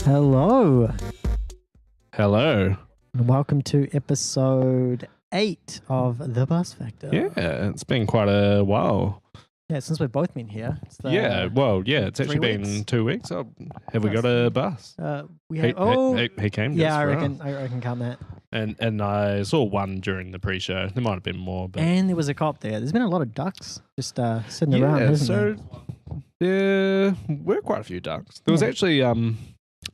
Hello, Hello. and welcome to episode 8 of The Bus Factor. Yeah, it's been quite a while. Yeah, since we've both been here. It's the, It's actually 3 been weeks? 2 weeks. Oh, have we got a bus? We He, have, he came. yeah, I just for us. reckon count that. And I saw one during the pre-show. There might have been more, but And there was a cop there. There's been a lot of ducks just sitting yeah. around, hasn't So there were quite a few ducks. There was Yeah. actually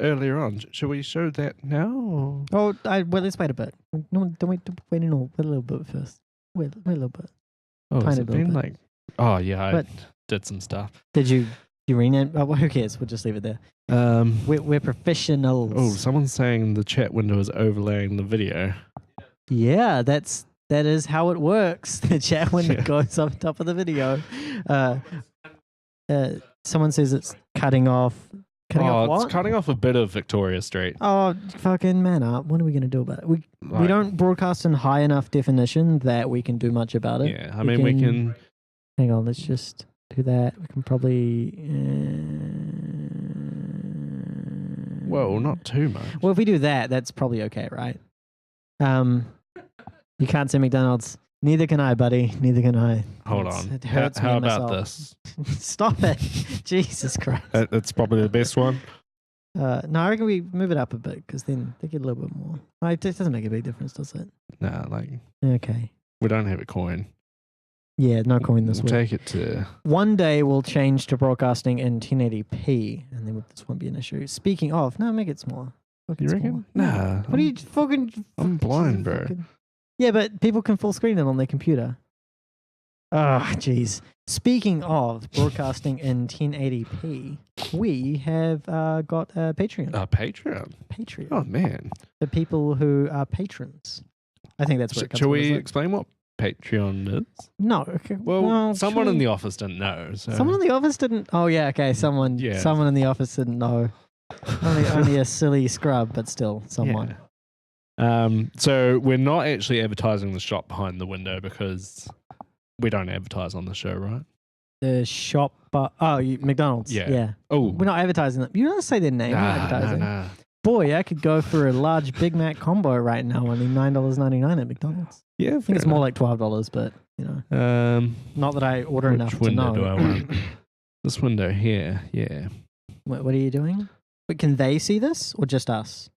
earlier on. Should we show that now? Or? there? Well, let's wait a bit. No, don't wait a little bit first. Wait a little bit. Oh, has Tiny it little been bit. like? Oh yeah, I But- did some stuff. Did you rename? Oh, well, who cares? We'll just leave it there. We're professionals. Oh, someone's saying the chat window is overlaying the video. Yeah, that is how it works. The chat window Yeah. goes on top of the video. Someone says it's cutting off. Cutting off what? It's cutting off a bit of Victoria Street. Oh, fucking man up. What are we going to do about it? We Like, don't broadcast in high enough definition that we can do much about it. Yeah, I mean, we can. Hang on, let's just do that. We can probably... Well, not too much. Well, if we do that, that's probably okay, right? You can't say McDonald's. Neither can I, buddy. Neither can I. Hold on. It hurts How me about myself. this? Stop it. Jesus Christ. That's probably the best one. No, I reckon we move it up a bit because then they get a little bit more. It doesn't make a big difference, does it? Nah, like Okay. we don't have a coin. Yeah, no coin this We'll week. take it to. One day we'll change to broadcasting in 1080p and then this won't be an issue. Speaking of, no, make it smaller. Fuck You it reckon? smaller. Nah. What are you fucking... I'm blind, bro. Yeah, but people can full screen it on their computer. Ah, jeez. Speaking of broadcasting in 1080p, we have got a Patreon. Patreon. Patreon. Oh man. For people who are patrons. I think that's where it comes Shall from. we isn't it? explain what Patreon is? No. Okay. Well, someone sure. in the office didn't know. So. Someone in the office didn't... Oh, yeah, okay. Someone in the office didn't know. Only a silly scrub, but still someone. Yeah. So we're not actually advertising the shop behind the window because we don't advertise on the show, right? The shop... McDonald's. Yeah. Yeah. Oh. We're not advertising them. You don't say their name. We're not advertising. Nah. Boy, I could go for a large Big Mac combo right now, only $9.99 at McDonald's. Yeah, I think it's more like $12, but, you know. Not that I order enough which to window know. do I want? This window here, yeah. What are you doing? Wait, can they see this or just us?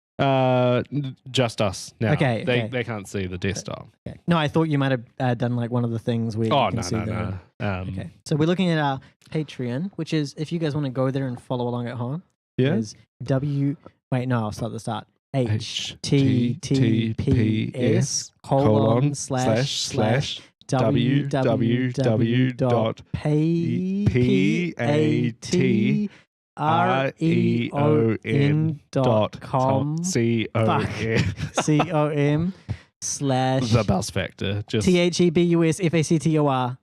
Just us now. Okay, They okay. they can't see the desktop. Okay. No, I thought you might have done like one of the things where you Oh can no see no the... no. Okay. So we're looking at our Patreon, which is, if you guys want to go there and follow along at home, Yeah. is I'll start the start. HTTPS www.patreon.com / The Bus Factor. Just THEBUSFACTOR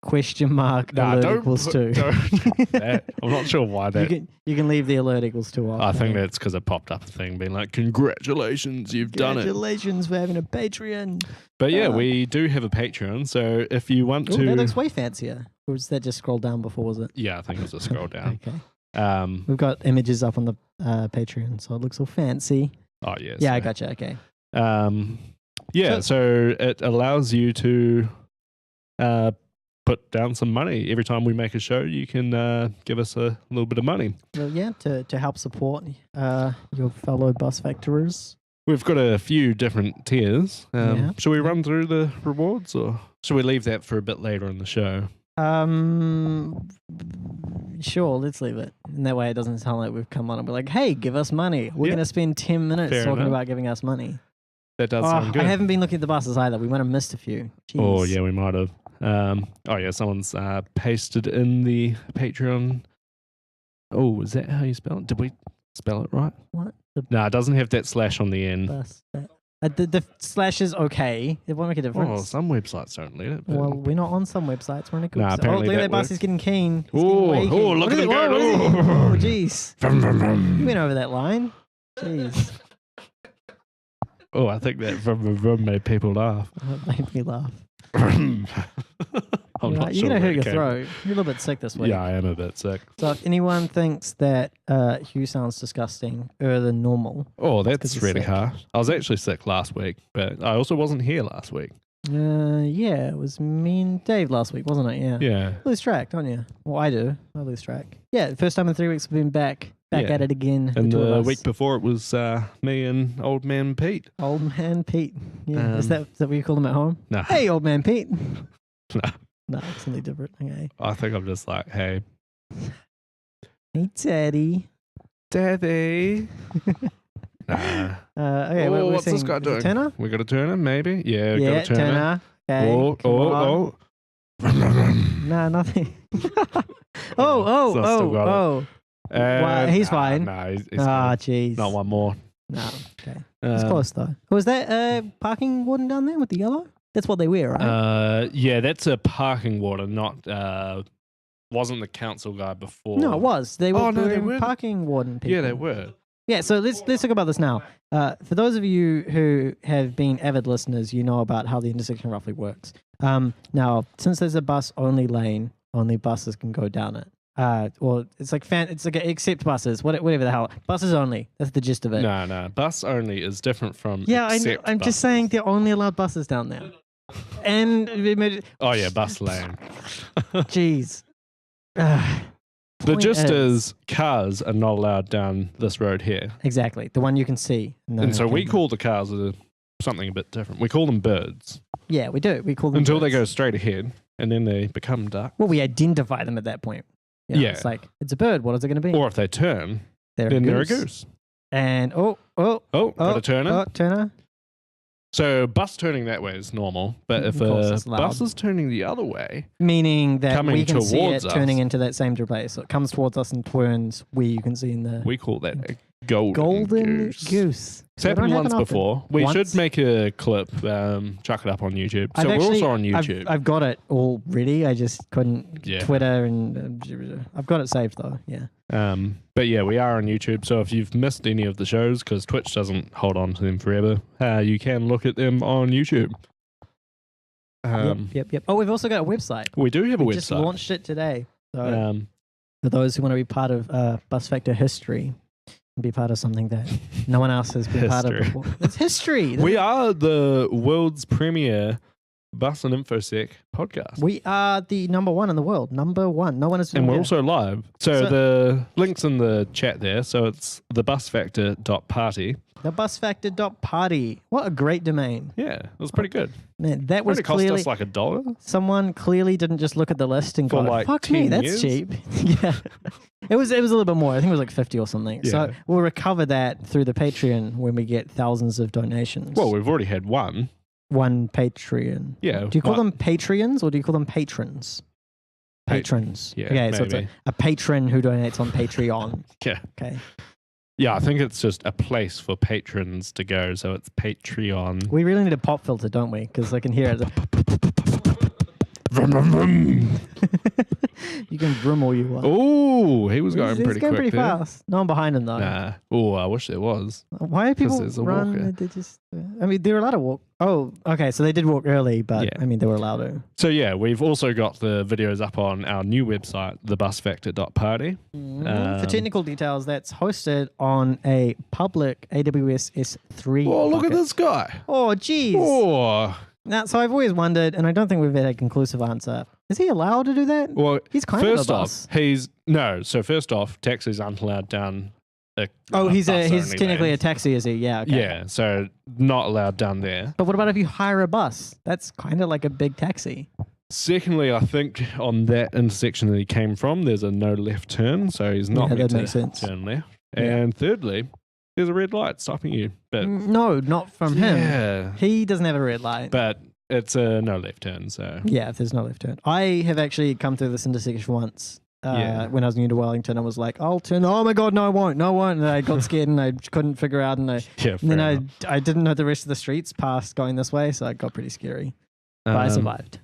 question mark alert equals 2. Don't put that. I'm not sure why that. You can leave the alert equals 2 off. I think that's because it popped up a thing being like, "Congratulations, you've done it." Congratulations for having a Patreon. But yeah, we do have a Patreon. So if you want to, That looks way fancier. Or was that just scroll down before? Was it? yeah, I think it was a scroll down. Okay. We've got images up on the Patreon, so it looks all fancy. Oh yes. Yeah, I gotcha. Okay. Yeah, so it allows you to put down some money. Every time we make a show, you can give us a little bit of money. Well, yeah, to help support your fellow bus factorers. We've got a few different tiers. Yeah. Should we run through the rewards, or should we leave that for a bit later in the show? Sure, let's leave it. And that way it doesn't sound like we've come on and be like, hey, give us money. We're going to spend 10 minutes Fair talking enough. about giving us money. That does sound good. I haven't been looking at the buses either. We might have missed a few. Jeez. Oh, yeah, we might have. Someone's pasted in the Patreon. Oh, is that how you spell it? Did we spell it right? What? No, it doesn't have that slash on the end. Bus. The slash is okay. It won't make a difference. Oh, some websites don't let it. But... Well, we're not on some websites. We're on a good Nah, website. apparently look at that that bus. works. He's getting keen. Look at him go. Oh, jeez. Vroom, vroom, vroom. You went over that line. Jeez. Oh, I think that vroom, vroom, vroom made people laugh. That made me laugh. I'm not You're sure. gonna where hurt it your came throat. You're a little bit sick this from. week. Yeah, I am a bit sick. So if anyone thinks that Hugh sounds disgusting than normal, Oh, 'cause that's he's really sick. harsh. I was actually sick last week, but I also wasn't here last week. yeah, it was me and Dave last week, wasn't it? Yeah. Yeah. Lose track, don't you? Well, I do. I lose track. Yeah, first time in 3 weeks we've been back Yeah. at it again. And two of the us. week before it was me and old man Pete. Old man Pete. Yeah, is Um, that what you call him at home? No. Hey, old man Pete. No. No, it's something different. Okay. I think I'm just like, hey, Hey, Daddy. Daddy. Nah. Okay, Oh, we're what's this seeing- guy is it doing? Turner? We got a Turner, maybe? Yeah, Yeah, got a Turner. Turner. Okay. Oh, come on. oh. No, nothing. So oh, I still got it. oh. Well, he's fine. Nah, he's Ah, good. jeez. Not one more. No, okay. It's Um, close though. Was that parking warden down there with the yellow? That's what they wear, right? Yeah, that's a parking warden, not wasn't the council guy before. No, it was. They were Oh, no, they wearing weren't. parking warden people. Yeah, they were. Yeah, so let's talk about this now. For those of you who have been avid listeners, you know about how the intersection roughly works. Now, since there's a bus-only lane, only buses can go down it. Or it's like except buses, whatever the hell. Buses only. That's the gist of it. No. Bus only is different from Yeah, I know. accept I'm buses. just saying they're only allowed buses down there. And Oh yeah, bus lane. jeez. The Point gist is cars are not allowed down this road here. exactly the one you can see. And so we call the cars something a bit different. We call them birds Yeah, we do. We call them until they birds. go straight ahead, and then they become duck. Well, we identify them at that point. You know, Yeah. it's like it's a bird. What is it going to be? Or if they turn, They're then a they're a goose. goose. And Oh, got a turner. Oh, Turner. So bus turning that way is normal, but if Of course, a it's loud. bus is turning the other way, Meaning that Coming we can see it towards us. turning into that same place. So it comes towards us and turns where you can see in the we call that a golden golden goose. It's So it don't happened once happen often. before. We Once? should make a clip, chuck it up on YouTube. So I've we're actually- also on YouTube. I've got it all ready. I just couldn't Yeah. Twitter and I've got it saved though. Yeah. But yeah, we are on YouTube. So if you've missed any of the shows, because Twitch doesn't hold on to them forever, you can look at them on YouTube. Yep. Oh, we've also got a website. We do have a We website. just launched it today. So Um, for those who want to be part of Bus Factor history and be part of something that no one else has been part of History. before. It's history. we are the world's premier Bus and InfoSec podcast. We are the number one in the world. Number one. No one has been And we're there. also live. So the link's in the chat there. So it's thebusfactor.party. The busfactor.party. What a great domain. Yeah, it was pretty good. Man, that was It cost clearly us like $1. someone clearly didn't just look at the list and For go, like fuck me, 10 that's years? cheap. Yeah. It was a little bit more. I think it was like 50 or something. So Yeah. we'll recover that through the Patreon when we get thousands of donations. Well, we've already had one. One Patreon. Yeah. Do you call one. them Patreons or do you call them patrons? Patrons. Yeah, Okay, so it's maybe. a patron who donates on Patreon. Yeah. Okay. Yeah, I think it's just a place for patrons to go. So it's Patreon. We really need a pop filter, don't we? Because I can hear it. Vroom, vroom, vroom. You can vroom all you want. Oh, he was going He's pretty going quick pretty there. fast. No one behind him though. Nah. Oh, I wish there was. Why are people there's a walker. run? They just. I mean, they were allowed to walk. Oh, okay. So they did walk early, but Yeah. I mean, they were allowed to. So yeah, we've also got the videos up on our new website, thebusfactor.party. For technical details, that's hosted on a public AWS S3. Oh, look at bucket. this guy. Oh, geez. Oh, Now, so I've always wondered, and I don't think we've had a conclusive answer. Is he allowed to do that? well, He's kind first of a off, bus. So first off, taxis aren't allowed down. He's bus-only technically lane. a taxi, is he? Yeah. Okay. Yeah, so not allowed down there. But what about if you hire a bus? That's kind of like a big taxi. Secondly, I think on that intersection that he came from, there's a no left turn, so he's not Yeah, meant that to makes sense. turn left. Yeah. And thirdly, there's a red light stopping you. But No, not from him. yeah, He doesn't have a red light. but it's a no left turn, so Yeah, if there's no left turn. I have actually come through this intersection once Yeah. when I was new to Wellington. I was like, I'll turn. Oh my God, no, I won't. No, I won't. And I got scared and I couldn't figure out. And yeah. then fair enough. I didn't know the rest of the streets past going this way. So it got pretty scary. But I survived.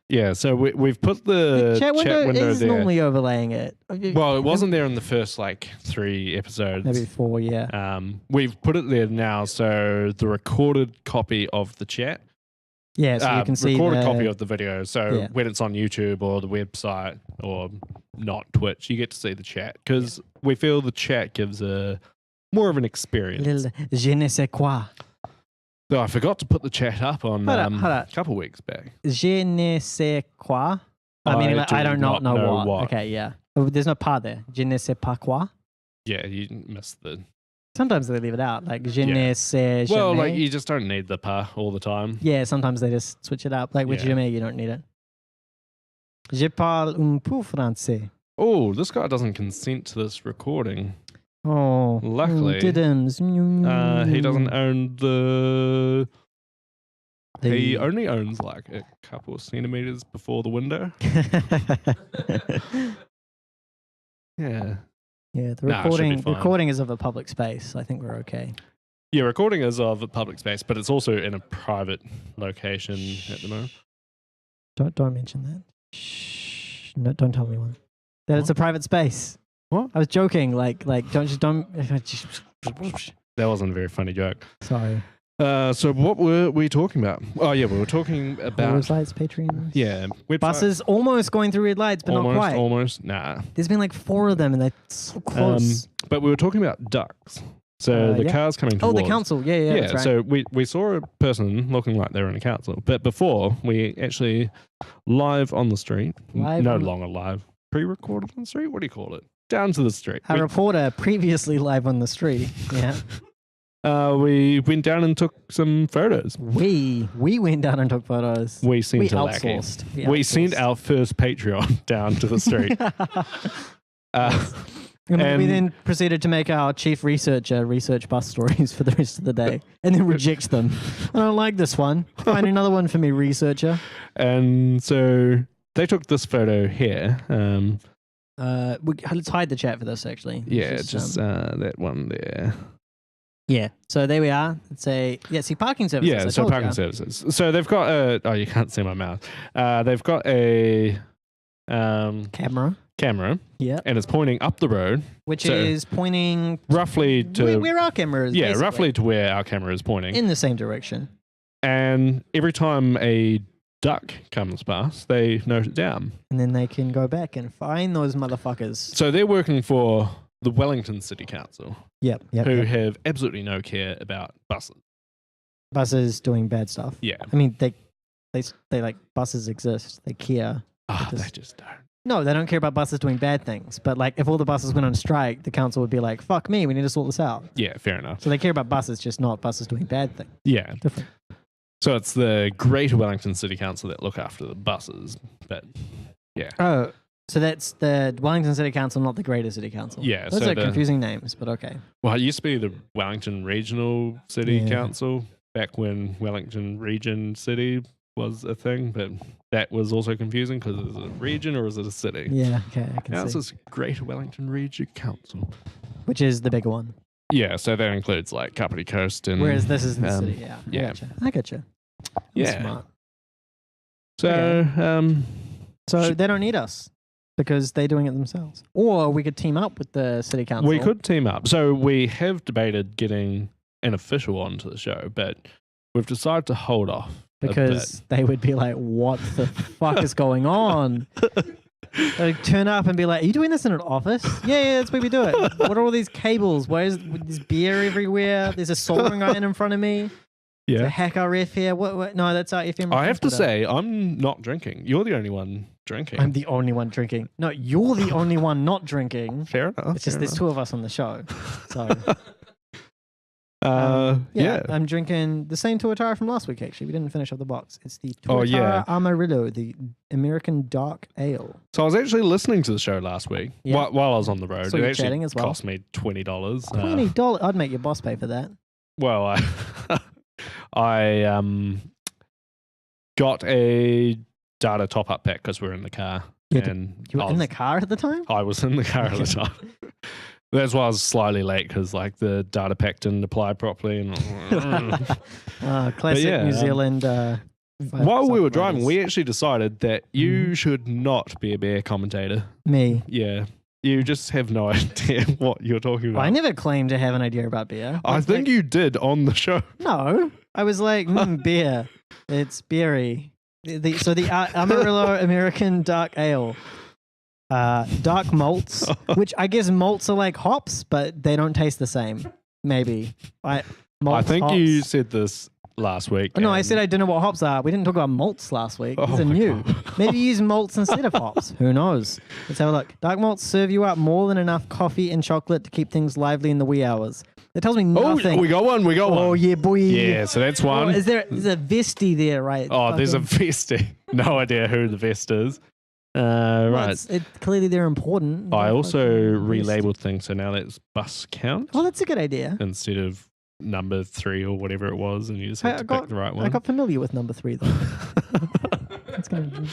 Yeah, so we've put the Chat window is there. normally overlaying it. Well, it wasn't there in the first like 3 episodes. Maybe 4, yeah. We've put it there now, so the recorded copy of the chat Yeah, so you can see record the, a copy of the video. So Yeah. when it's on YouTube or the website or not Twitch, you get to see the chat because we feel the chat gives a more of an experience. little je ne sais quoi. So I forgot to put the chat up on Hold up. a couple weeks back. Je ne sais quoi. I mean, I do not know what. Okay, yeah. Oh, there's no pas there. Je ne sais pas quoi. Yeah, you missed the... Sometimes they leave it out, like je ne sais jamais. Well, like you just don't need the pas all the time. Yeah, sometimes they just switch it up. Like with jamais, you don't need it. Je parle un peu français. Oh, this guy doesn't consent to this recording. Oh, Luckily, diddums. he doesn't own the... He The- only owns like a couple of centimeters before the window. Yeah. Yeah, the Nah, it should be fine. recording is of a public space. I think we're okay. Yeah, recording is of a public space, but it's also in a private location at the moment. Don't mention that. Shh. No, don't tell anyone that it's a private space. What? I was joking. Like don't. That wasn't a very funny joke. Sorry. So what were we talking about? Oh yeah, we were talking about Websites, Patreon. yeah, website. Buses almost going through red lights, but not quite. Almost. Nah. There's been like 4 of them, and they're so close. But we were talking about ducks. So the cars coming towards. Oh, the council. Yeah. That's right. So we saw a person looking like they were in a council, but before we actually live on the street, no longer live, pre-recorded on the street. What do you call it? Down to the street. A reporter previously live on the street. Yeah. We went down and took some photos. We went down and took photos. We sent We a lackey. outsourced. We sent our first Patreon down to the street. And we then proceeded to make our chief researcher research bus stories for the rest of the day and then reject them. I don't like this one. Find another one for me, researcher. And so they took this photo here. Let's hide the chat for this, actually. Yeah, just that one there. Yeah, so there we are. It's see, parking services. Yeah, so parking services. So they've got oh, you can't see my mouth. They've got a camera. Yeah. And it's pointing up the road. Which is pointing roughly to where our camera is. Yeah, basically. roughly to where our camera is pointing. In the same direction. And every time a duck comes past, they note it down. And then they can go back and find those motherfuckers. So they're working for the Wellington City Council. Yep. Who have absolutely no care about buses. Buses doing bad stuff. Yeah. I mean, they like buses exist. They care. They just don't. No, they don't care about buses doing bad things. But like, if all the buses went on strike, the council would be like, "Fuck me, we need to sort this out." Yeah, fair enough. So they care about buses, just not buses doing bad things. Yeah, different. So it's the Greater Wellington City Council that look after the buses, but yeah. Oh, so that's the Wellington City Council, not the Greater City Council. Yeah, those are confusing names, but okay. Well, it used to be the Wellington Regional City Council back when Wellington Region City was a thing, but that was also confusing because is it a region or is it a city? Yeah, okay, I can now see. It's this Greater Wellington Region Council, which is the bigger one. Yeah, so that includes like Kapiti Coast and. Whereas this is the city. Yeah, yeah, I gotcha. Yeah. Smart. So, okay. So they don't need us because they're doing it themselves. Or we could team up with the city council. We could team up. So we have debated getting an official onto the show, but we've decided to hold off. Because they would be like, what the fuck is going on? They'd turn up and be like, are you doing this in an office? Yeah, that's where we do it. What are all these cables? Why is there's beer everywhere? There's a soldering iron in front of me. Yeah. To hack our ref here. What? No, that's our FM. I have to say, I'm not drinking. You're the only one drinking. I'm the only one drinking. No, you're the only one not drinking. Fair enough. It's just there's 2 of us on the show. So. Yeah. I'm drinking the same Tuatara from last week, actually. We didn't finish off the box. It's the Tuatara Amarillo, the American Dark Ale. So I was actually listening to the show last week while I was on the road. So it you're actually chatting as well. Cost me $20. $20? I'd make your boss pay for that. Well, I got a data top-up pack because we were in the car. And you were in the car at the time? I was in the car at the time. That's why I was slightly late because like the data pack didn't apply properly. And classic New Zealand. While we were driving, we actually decided that you should not be a bear commentator. Me? Yeah. You just have no idea what you're talking about. I never claimed to have an idea about beer. I think you did on the show. No. I was like, beer. It's beery. So the Amarillo American Dark Ale. Dark malts, which I guess malts are like hops, but they don't taste the same. Maybe. I think hops. you said this last week. No, I said I don't know what hops are. We didn't talk about malts last week. These are new. Maybe use malts instead of hops. Who knows? Let's have a look. Dark malts serve you up more than enough coffee and chocolate to keep things lively in the wee hours. That tells me nothing. Oh, we got one. Oh, yeah, boy. Yeah, so that's one. Oh, there's a vesty there, right? Oh, there's a vesty. No idea who the vest is. Right. Clearly they're important. I also relabeled things, so now that's bus count. Oh, that's a good idea. Instead of number 3 or whatever it was, and you just had to pick the right one. I got familiar with number 3 though. It's going to be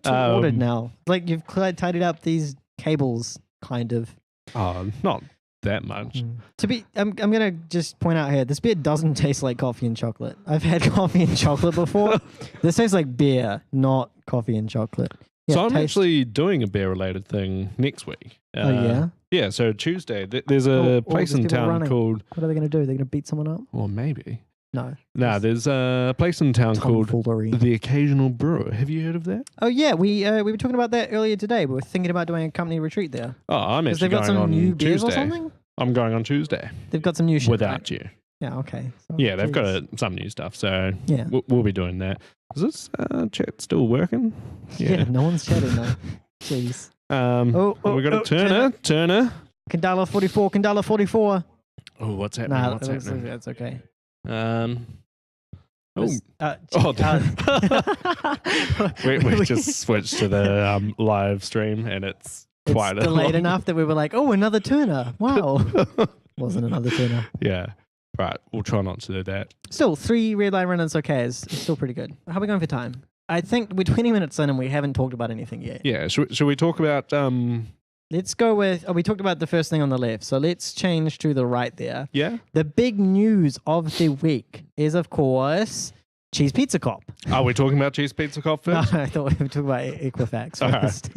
too ordered now. Like you've tidied up these cables, kind of. Oh, not that much. I'm gonna just point out here, this beer doesn't taste like coffee and chocolate. I've had coffee and chocolate before. This tastes like beer, not coffee and chocolate. Yeah, so I'm actually doing a beer related thing next week. Oh yeah? Yeah, so Tuesday, there's a place in town called... What are they going to do? They're going to beat someone up? Or maybe. No. No, there's a place in town called The Occasional Brewer. Have you heard of that? Oh yeah, we were talking about that earlier today. We were thinking about doing a company retreat there. Oh, I'm actually going on new beers Tuesday. Or something? I'm going on Tuesday. They've got some new shit. Without you. Yeah, okay. So, yeah, they've got some new stuff, so yeah. we'll be doing that. Is this chat still working? Yeah, no one's chatting though. Jeez. We got a Turner. Kandala 44. Oh, what's happening? Nah, what's happening? That's okay. We just switched to the live stream, and it's quite delayed enough that we were like, oh, another Turner. Wow. Wasn't another Turner. Yeah. Right. We'll try not to do that. Still, 3 red line runners, okay. It's still pretty good. How are we going for time? I think we're 20 minutes in and we haven't talked about anything yet. Yeah. Should we talk about... Let's go with... we talked about the first thing on the left, so let's change to the right there. Yeah? The big news of the week is, of course, Cheese Pizza Cop. Are we talking about Cheese Pizza Cop first? No, I thought we were talking about Equifax first.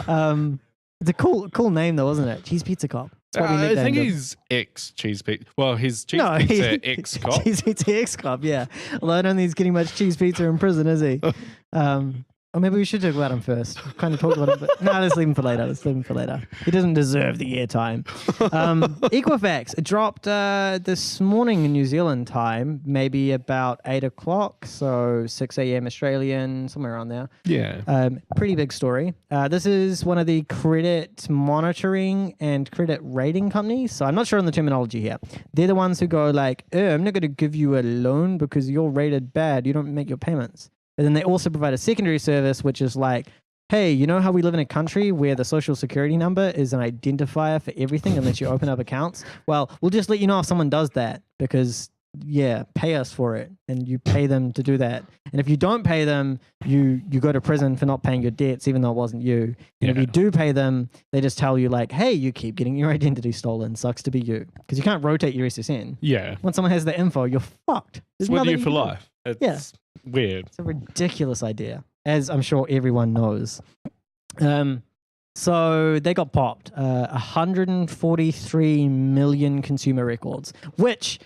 Right. It's a cool name though, isn't it? Cheese Pizza Cop. I think he's ex-Cheese Pizza. Well, he's Pizza ex-cop. Cheese Pizza ex-cop, yeah. Although I don't think he's getting much cheese pizza in prison, is he? Or maybe we should talk about him first. Kind of talk about him, but no, let's leave him for later. He doesn't deserve the airtime. Equifax, it dropped this morning in New Zealand time, maybe about 8 o'clock, so 6 a.m. Australian, somewhere around there. Yeah. Pretty big story. This is one of the credit monitoring and credit rating companies, so I'm not sure on the terminology here. They're the ones who go like, I'm not going to give you a loan because you're rated bad, you don't make your payments. But then they also provide a secondary service, which is like, hey, you know how we live in a country where the social security number is an identifier for everything unless you open up accounts? Well, we'll just let you know if someone does that because, yeah, pay us for it. And you pay them to do that. And if you don't pay them, you go to prison for not paying your debts, even though it wasn't you. And if you do pay them, they just tell you like, hey, you keep getting your identity stolen. Sucks to be you. Because you can't rotate your SSN. Yeah. Once someone has the info, you're fucked. It's with you for life. It's weird. It's a ridiculous idea, as I'm sure everyone knows. So they got popped. 143 million consumer records, which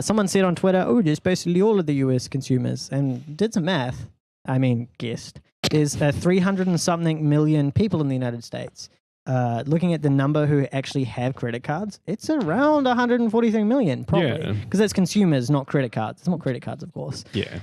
someone said on Twitter, oh, just basically all of the US consumers, and did some math. I mean, guessed. There's 300 and something million people in the United States. Looking at the number who actually have credit cards, it's around 143 million, probably. Because that's consumers, not credit cards. It's not credit cards, of course. Yeah.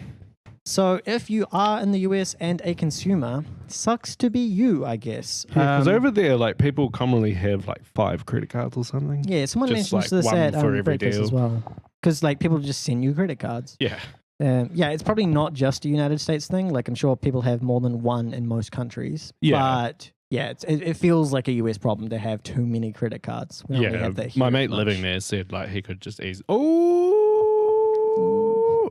So if you are in the US and a consumer, sucks to be you, I guess. Because over there, like, people commonly have like 5 credit cards or something. Yeah, someone just mentions like this one at for every breakfast deal as well. Because like people just send you credit cards. Yeah. Yeah, it's probably not just a United States thing. Like I'm sure people have more than one in most countries. Yeah. But yeah, it feels like a US problem to have too many credit cards. We don't really have that here my mate much. living there said like he could just easily. Oh,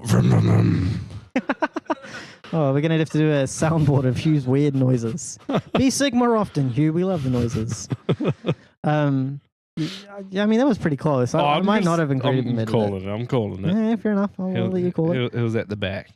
oh, we're gonna have to do a soundboard of Hugh's weird noises. Be sick more often, Hugh. We love the noises. Yeah, I mean that was pretty close. I might not have included I'm calling it. Yeah, fair enough. I'll let you call it. It was at the back.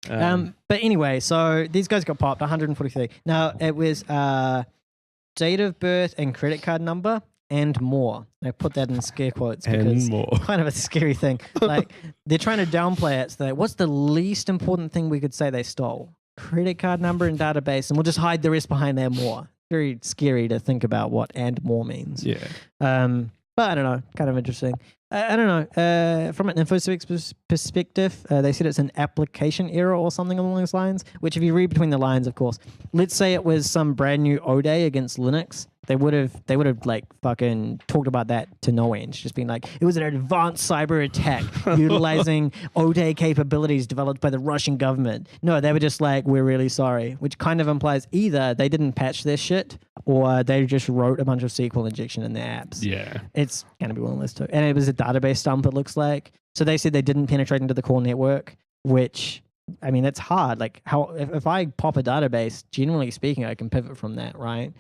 But anyway, so these guys got popped 143. Now it was date of birth and credit card number. and more. I put that in scare quotes And because more. kind of a scary thing. Like they're trying to downplay it. So like, what's the least important thing we could say they stole? Credit card number and database, and we'll just hide the rest behind and more. Very scary to think about what and more means. Yeah. But I don't know, kind of interesting. I don't know. From an InfoSec perspective, they said it's an application error or something along those lines, which if you read between the lines, of course, let's say it was some brand new O-Day against Linux, they would have like fucking talked about that to no end, just being like, it was an advanced cyber attack utilizing O-Day capabilities developed by the Russian government. No, they were just like, we're really sorry, which kind of implies either they didn't patch their shit or they just wrote a bunch of SQL injection in their apps. Yeah. It's going to be one of those two. And it was a database dump, it looks like. So they said they didn't penetrate into the core network, which, I mean, it's hard. Like, how if I pop a database, generally speaking, I can pivot from that, right?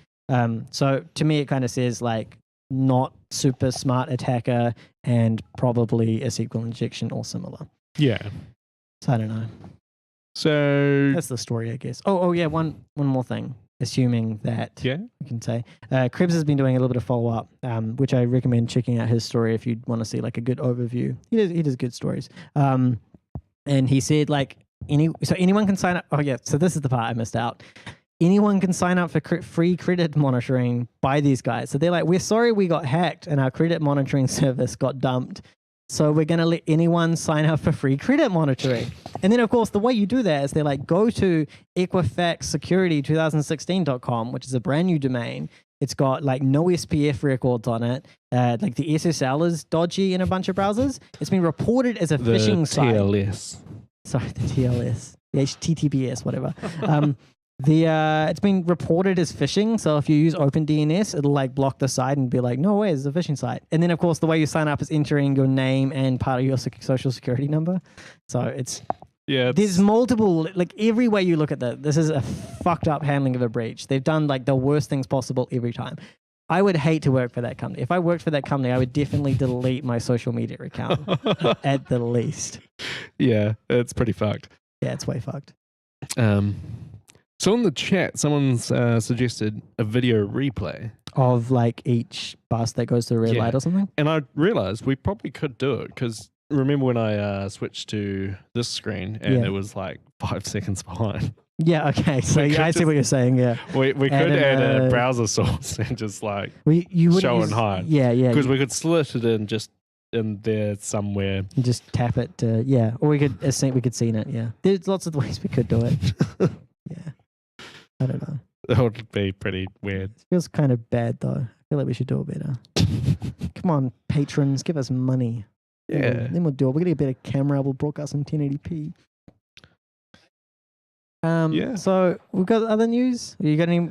So to me, it kind of says, like, not super smart attacker and probably a SQL injection or similar. Yeah. So I don't know. So That's the story, I guess. Oh yeah, one more thing. Assuming that you can say Krebs has been doing a little bit of follow-up, which I recommend checking out his story if you want to see like a good overview. He does good stories. And he said like anyone can sign up. Oh yeah, so this is the part I missed out. Anyone can sign up for free credit monitoring by these guys. So they're like, we're sorry we got hacked and our credit monitoring service got dumped. So we're going to let anyone sign up for free credit monitoring. And then, of course, the way you do that is they're like, go to equifaxsecurity2016.com, which is a brand new domain. It's got like no SPF records on it. Like the SSL is dodgy in a bunch of browsers. It's been reported as a phishing site. TLS. Sorry, the TLS. The HTTPS, whatever. It's been reported as phishing, so if you use OpenDNS, it'll like block the site and be like, no way, it's a phishing site. And then of course the way you sign up is entering your name and part of your social security number. So there's multiple, like every way you look at that, this is a fucked up handling of a breach. They've done like the worst things possible every time. I would hate to work for that company. If I worked for that company, I would definitely delete my social media account at the least. Yeah, it's pretty fucked. Yeah, it's way fucked. So in the chat, someone's suggested a video replay of like each bus that goes to the red light or something. And I realized we probably could do it because remember when I switched to this screen and it was like 5 seconds behind. Yeah, okay. So I see what you're saying, yeah. We could add a browser source and just like show and hide. Yeah. Because we could slit it in just in there somewhere. And just tap it, or we could see it, yeah. There's lots of ways we could do it. Yeah. I don't know. That would be pretty weird. It feels kind of bad though. I feel like we should do it better. Come on, patrons, give us money. Yeah. Then we'll do it. We're going to get a better camera. We'll broadcast in 1080p. So we've got other news. You got any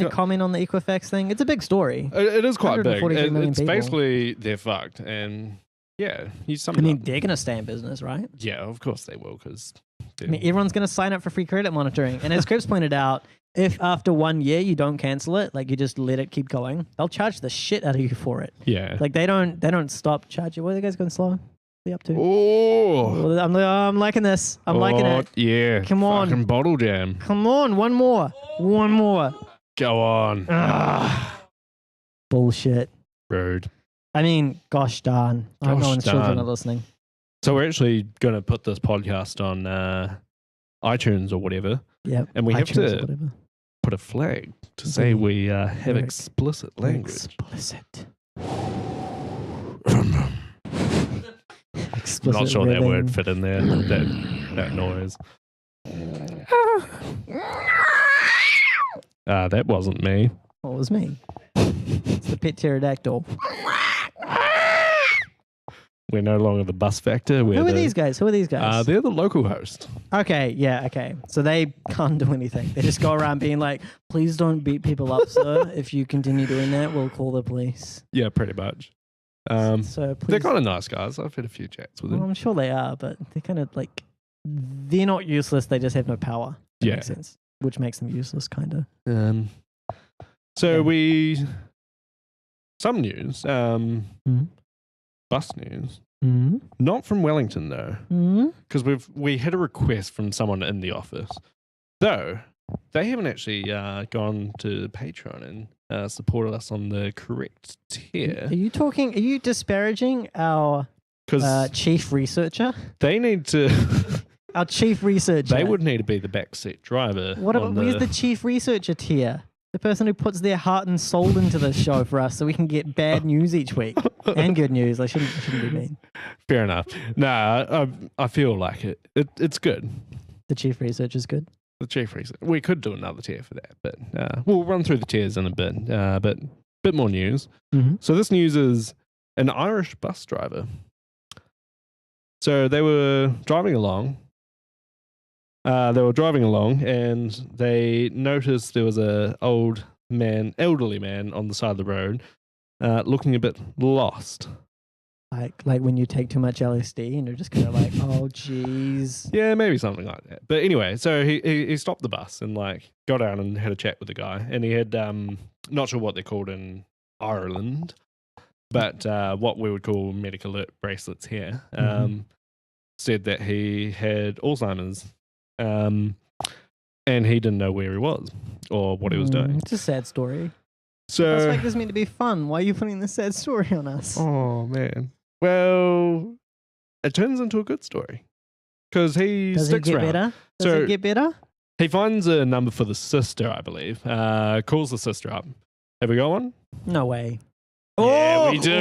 comment on the Equifax thing? It's a big story. It is quite big. It's people. Basically they're fucked, and they're going to stay in business, right? Yeah, of course they will, because everyone's going to sign up for free credit monitoring. And as Krebs pointed out, if after 1 year you don't cancel it, like you just let it keep going, they'll charge the shit out of you for it. Yeah, like they don't stop charging. What are the guys going slow? What are you up to? Oh, I'm liking this. I'm liking it. Yeah, come on, fucking bottle jam. Come on, one more. Go on. Bullshit. Rude. I mean, gosh darn. I hope no one's children are listening. So we're actually going to put this podcast on iTunes or whatever. Yeah. And we have to put a flag to say we have explicit language. Explicit. Not sure that word fit in there. That noise. That wasn't me. What was me? It's the pet pterodactyl. We're no longer the bus factor. Who are these guys? They're the local host. Okay. So they can't do anything. They just go around being like, please don't beat people up, sir. If you continue doing that, we'll call the police. Yeah, pretty much. So they're kind of nice guys. I've had a few chats with them. Well, I'm sure they are, but they're kind of like, they're not useless. They just have no power. That makes sense. Which makes them useless, kind of. Some news. Bus news. Not from Wellington though, because we had a request from someone in the office. Though they haven't actually gone to Patreon and supported us on the correct tier. Are you disparaging our chief researcher? They need to... Our chief researcher. They would need to be the backseat driver. Where's the chief researcher tier? The person who puts their heart and soul into this show for us so we can get bad news each week. And good news. I shouldn't be mean. Fair enough. Nah, I feel like it's good. The chief researcher is good? The chief researcher. We could do another tier for that, but we'll run through the tiers in a bit. But a bit more news. Mm-hmm. So this news is an Irish bus driver. So they were driving along. And they noticed there was a elderly man on the side of the road, looking a bit lost. Like when you take too much LSD and you're just kind of like, oh, jeez. Yeah, maybe something like that. But anyway, so he stopped the bus and like got out and had a chat with the guy. And he had, not sure what they're called in Ireland, but what we would call medical alert bracelets here, said that he had Alzheimer's. And he didn't know where he was or what he was doing. It's a sad story. So That's like this meant to be fun. Why are you putting this sad story on us? Oh man. Well, it turns into a good story because he sticks around. Does it get better? He finds a number for the sister, I believe. Calls the sister up. Have we got one? No way. Yeah, we do.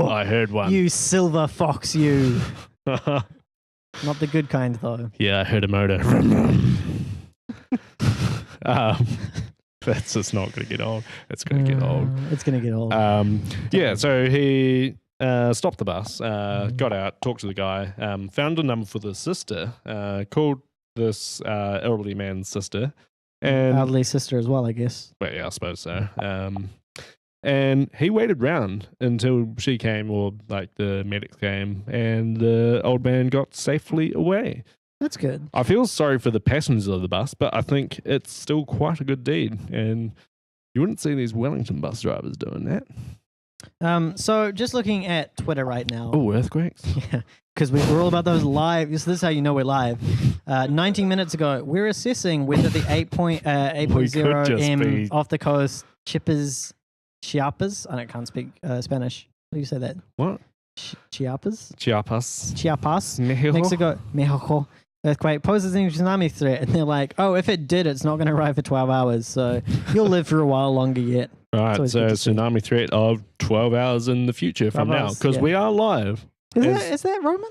I heard one. You silver fox, you. Not the good kind, though. Yeah, I heard a motor. That's just not going to get old. It's going to get old. It's going to get old. Yeah, so he stopped the bus, got out, talked to the guy, found a number for the sister, called this elderly man's sister. And elderly sister as well, I guess. Well, yeah, I suppose so. And he waited round until she came, or like the medics came, and the old man got safely away. That's good. I feel sorry for the passengers of the bus, but I think it's still quite a good deed. And you wouldn't see these Wellington bus drivers doing that. So just looking at Twitter right now. Oh, earthquakes. Yeah, because we're all about those live. So this is how you know we're live. 19 minutes ago, we're assessing whether the 8.0 M off the coast Chiapas. I can't speak Spanish. How do you say that? What? Chiapas, Mexico. Mexico earthquake poses a tsunami threat, and they're like, "Oh, if it did, it's not going to arrive for 12 hours, so you'll live for a while longer yet." All right, so tsunami threat of 12 hours in the future from now, because we are live. Is that Roman?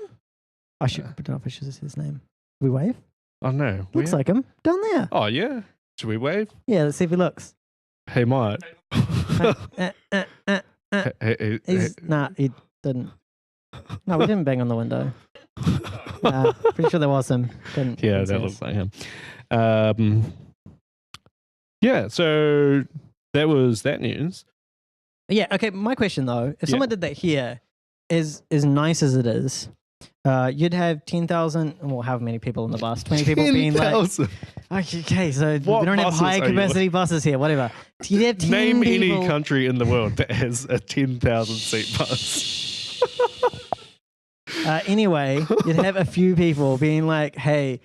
I don't know if I should say his name. We wave? Oh no, looks like him down there. Oh yeah, should we wave? Yeah, let's see if he looks. He might. Nah, he didn't. No, we didn't bang on the window. Pretty sure there was him. Yeah, that looks like him. Yeah, so that was that news. Yeah, okay, my question though, if someone did that here, as nice as it is, you'd have 10,000, well, how many people on the bus? 20 people 10, being like... Okay, so we don't have high capacity buses here, whatever. You'd have 10 Name people... any country in the world that has a 10,000 seat bus. Anyway, you'd have a few people being like, hey,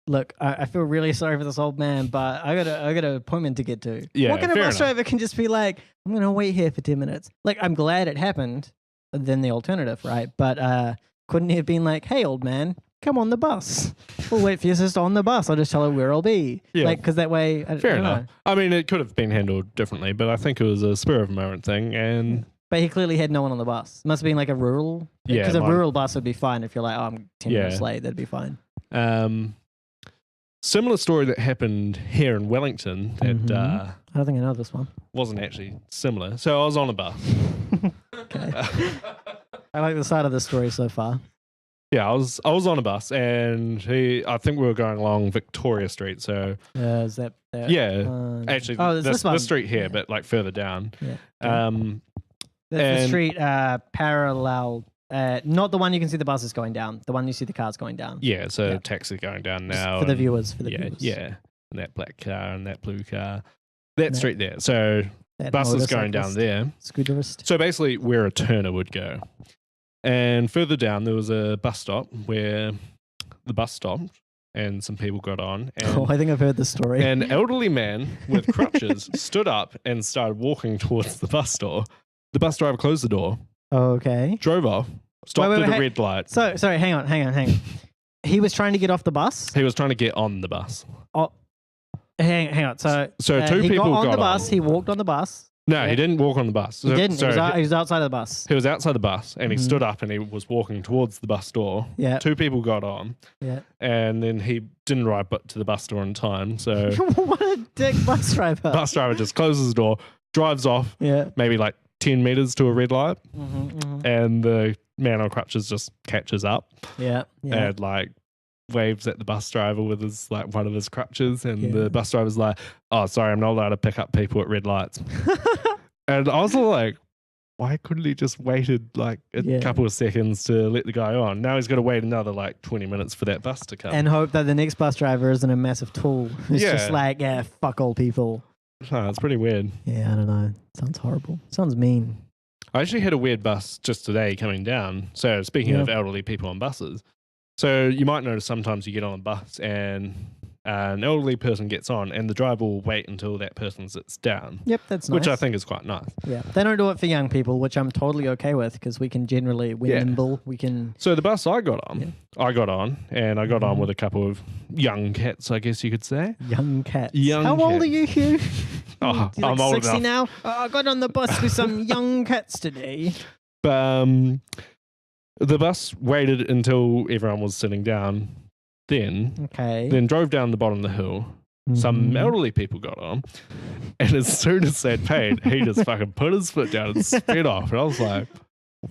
look, I feel really sorry for this old man, but I got an appointment to get to. Yeah, what kind of bus driver can just be like, I'm going to wait here for 10 minutes? Like, I'm glad it happened, than the alternative, right? But couldn't he have been like, hey, old man, come on the bus. We'll wait for your sister on the bus. I'll just tell her where I'll be. Yeah. Like, because that way... Fair enough. I mean, it could have been handled differently, but I think it was a spur of the moment thing, and... But he clearly had no one on the bus. Must have been like a rural... Yeah. Because a rural bus would be fine if you're like, oh, I'm 10 minutes late. That'd be fine. Similar story that happened here in Wellington that... I don't think I know this one. Wasn't actually similar. So I was on a bus. Okay. I like the side of the story so far. Yeah, I was on a bus, and I think we were going along Victoria Street. So is that yeah, actually, this street here, but like further down. Yeah. That's the street parallel. Not the one you can see the buses going down. The one you see the cars going down. Yeah, so taxi going down now for the viewers. Yeah, and that black car and that blue car. That street there. So buses going down there. Scooterist. So basically, where a turner would go. And further down, there was a bus stop where the bus stopped, and some people got on. Oh, And I think I've heard this story. an elderly man with crutches stood up and started walking towards the bus door. The bus driver closed the door, Okay. drove off, stopped Wait, at a hey- red light. So, sorry, hang on. He was trying to get off the bus? He was trying to get on the bus. Oh, hang on. So two he people got on got the bus. on. He walked on the bus. No, he didn't walk on the bus. He didn't. So He was outside of the bus. he was outside the bus and he Mhm. stood up and he was walking towards the bus door. Yeah. Two people got on Yeah. and then he didn't arrive to the bus door on time. So What a dick bus driver. bus driver just closes the door, drives off Yeah. maybe like 10 meters to a red light, Mm-hmm. and the man on crutches just catches up Yeah. Yeah. and like waves at the bus driver with his like one of his crutches, and Yeah. the bus driver's like, "Oh, sorry, I'm not allowed to pick up people at red lights." And I was like, why couldn't he just waited like a Yeah. couple of seconds to let the guy on? Now he's got to wait another like 20 minutes for that bus to come. And hope that the next bus driver isn't a massive tool. It's Yeah. just like, yeah, fuck all people. Oh, it's pretty weird. Yeah, I don't know. Sounds horrible. Sounds mean. I actually had a weird bus just today coming down. So speaking Yeah. of elderly people on buses, so you might notice sometimes you get on a bus and an elderly person gets on and the driver will wait until that person sits down, Yep, that's nice. which I think is quite nice. Yeah, they don't do it for young people, which I'm totally okay with because we're Yeah. nimble. We can. So the bus I got on, Yeah. I got on Mhm. with a couple of young cats, I guess you could say. Young cats. Young How old cats. are you, Hugh? Oh, You're like I'm old 60 enough. now. Oh, I got on the bus with some young cats today. But the bus waited until everyone was sitting down, then Okay. drove down the bottom of the hill. Some Mhm. elderly people got on, and as soon as they'd paid, he just fucking put his foot down and sped off. And I was like,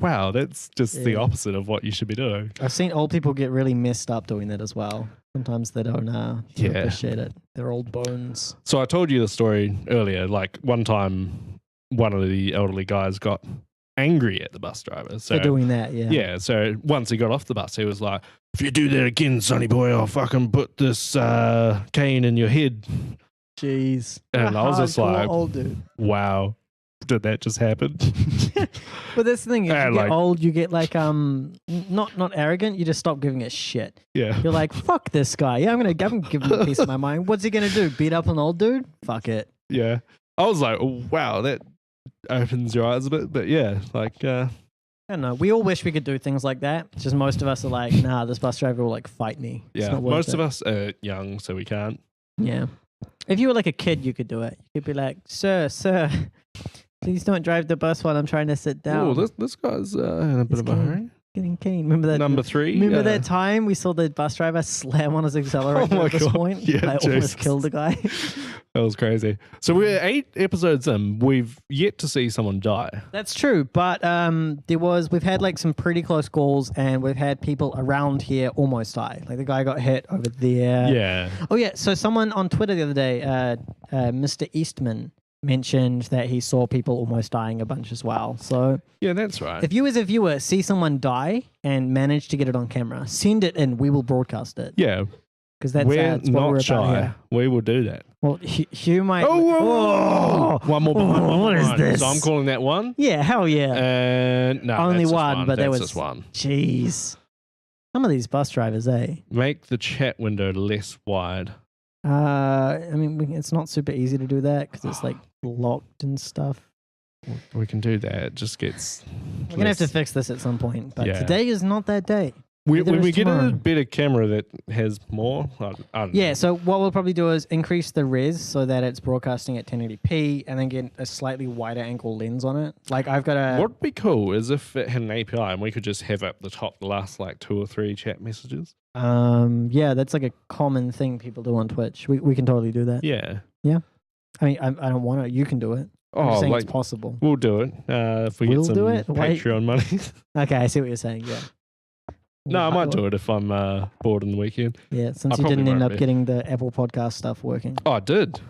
wow, that's just the Yeah. opposite of what you should be doing. I've seen old people get really messed up doing that as well. Sometimes they don't Yeah. appreciate it. They're old bones. So I told you the story earlier. Like one time, one of the elderly guys got angry at the bus driver. So For doing that, yeah. yeah, so once he got off the bus, he was like, "If you do that again, sonny boy, I'll fucking put this cane in your head." Jeez. And I was just Hardcore like, old dude. Wow, did that just happen? But that's the thing, is And you get like- old, you get like not arrogant, you just stop giving a shit. Yeah. You're like, fuck this guy. Yeah, I'm gonna give him a piece of my mind. What's he gonna do? Beat up an old dude? Fuck it. Yeah. I was like, oh, wow, that opens your eyes a bit. But yeah, like, I don't know. We all wish we could do things like that. It's just most of us are like, nah, this bus driver will like fight me. It's yeah, not worth most it. of us are young, so we can't. Yeah. If you were like a kid, you could do it. You could be like, sir, please don't drive the bus while I'm trying to sit down. Oh, this guy's in a bit It's of a hurry. Getting keen. Remember that? Number 3. Remember that time we saw the bus driver slam on his accelerator Oh my at this God. point? Yeah, I Jesus. almost killed the guy. That was crazy. So we're 8 episodes in. We've yet to see someone die. That's true, but we've had like some pretty close calls, and we've had people around here almost die. Like the guy got hit over there. Yeah. Oh yeah. So someone on Twitter the other day, Mr. Eastman, mentioned that he saw people almost dying a bunch as well. So Yeah, that's right. if you as a viewer see someone die and manage to get it on camera, send it in. We will broadcast it Yeah, because that's we're what we're not about shy. here. We will do that. Well, Hugh might. Oh, whoa, whoa. One more behind. Oh, one what is behind. this? So I'm calling that one. Yeah, hell yeah. And no, Only that's just one, but there that's was- just one. Jeez. Some of these bus drivers, eh? Make the chat window less wide. I mean, it's not super easy to do that because it's like locked and stuff. We can do that. It just gets. We're gonna have to fix this at some point, but Yeah. today is not that day. When Neither we is get tomorrow. a better camera that has more, I don't Yeah, know. so what we'll probably do is increase the res so that it's broadcasting at 1080p, and then get a slightly wider angle lens on it. Like I've got a. What would be cool is if it had an API and we could just have up the top the last like 2 or 3 chat messages. Yeah, that's like a common thing people do on Twitch. We can totally do that. Yeah. I mean, I don't want to. You can do it. I'm Oh, just saying like it's possible. we'll do it if we We'll get some do it? Wait. Patreon money. Okay, I see what you're saying. Yeah. No, I might do it if I'm bored on the weekend. Yeah, I since you probably didn't end won't up be. getting the Apple Podcast stuff working. Oh, I did.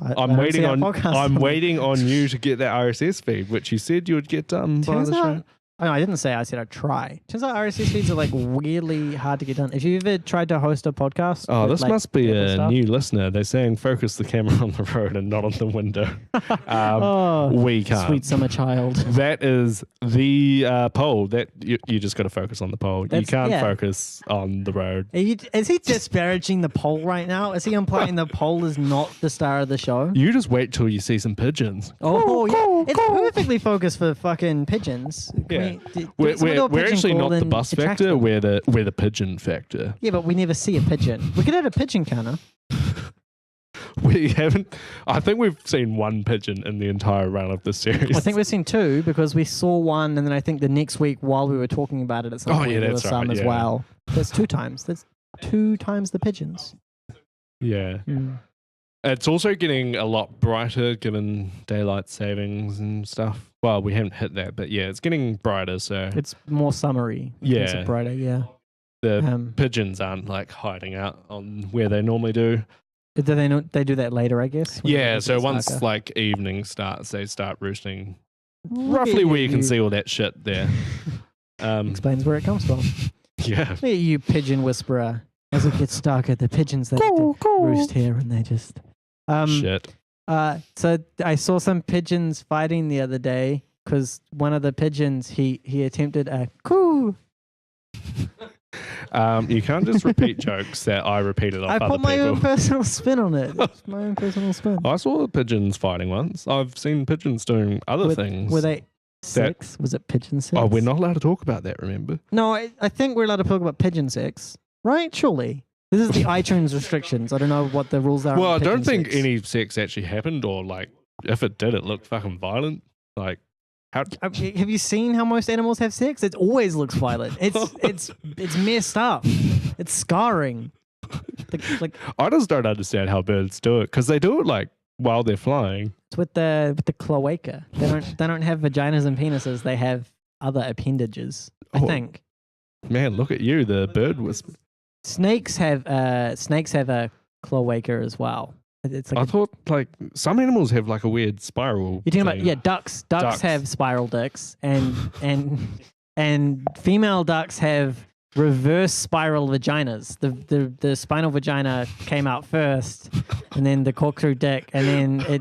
I I'm don't waiting see our on. podcast I'm on- waiting on you to get that RSS feed, which you said you would get done by Turns the out show. Oh, no, I didn't say. I said I'd try. Turns out RSS feeds are like weirdly hard to get done. If you ever tried to host a podcast, Oh, with, this like, must be Apple a stuff? new listener. They're saying focus the camera on the road and not on the window. Oh, We can't. sweet summer child. That is the pole. That you just got to focus on the pole. You can't focus on the road. Is he disparaging the poll right now? Is he implying the poll is not the star of the show? You just wait till you see some pigeons. Oh, yeah. It's perfectly focused for fucking pigeons. Yeah. We're actually not the bus factor. We're the pigeon factor. Yeah, but we never see a pigeon. We could add a pigeon counter. We haven't. I think we've seen one pigeon in the entire run of the series. I think we've seen two because we saw one, and then I think the next week while we were talking about it at some point there was some as well. That's 2 times. That's 2 times the pigeons. Yeah. Mm. It's also getting a lot brighter given daylight savings and stuff. Well, we haven't hit that, but yeah, it's getting brighter. So it's more summery. Yeah. It's brighter. Yeah. The pigeons aren't like hiding out on where they normally do. Do they know they do that later? I guess. Yeah. So once like evening starts, they start roosting roughly where you can see all that shit there. Explains where it comes from. Yeah. Look at you, pigeon whisperer. As it gets darker, the pigeons they roost here, and they just shit. So I saw some pigeons fighting the other day because one of the pigeons he attempted a coo. You can't just repeat jokes that I repeated off other people. I put my own personal spin on it. It's my own personal spin. I saw the pigeons fighting once. I've seen pigeons doing other things. Were they sex? Was it pigeon sex? Oh, we're not allowed to talk about that, remember? No, I think we're allowed to talk about pigeon sex. Right? Surely. This is the iTunes restrictions. I don't know what the rules are. Well, I don't think sex. any sex actually happened, or like if it did, it looked fucking violent. Like, how? Have you seen how most animals have sex? It always looks violent. It's messed up. It's scarring. Like I just don't understand how birds do it because they do it like while they're flying. It's with the cloaca. They don't have vaginas and penises. They have other appendages. I think. Man, look at you, the bird whisperer. Snakes have a cloaca as well. It's like I thought like some animals have like a weird spiral. You're talking about ducks. Ducks have spiral dicks, and female ducks have reverse spiral vaginas. The spinal vagina came out first, and then the corkscrew dick, and then it.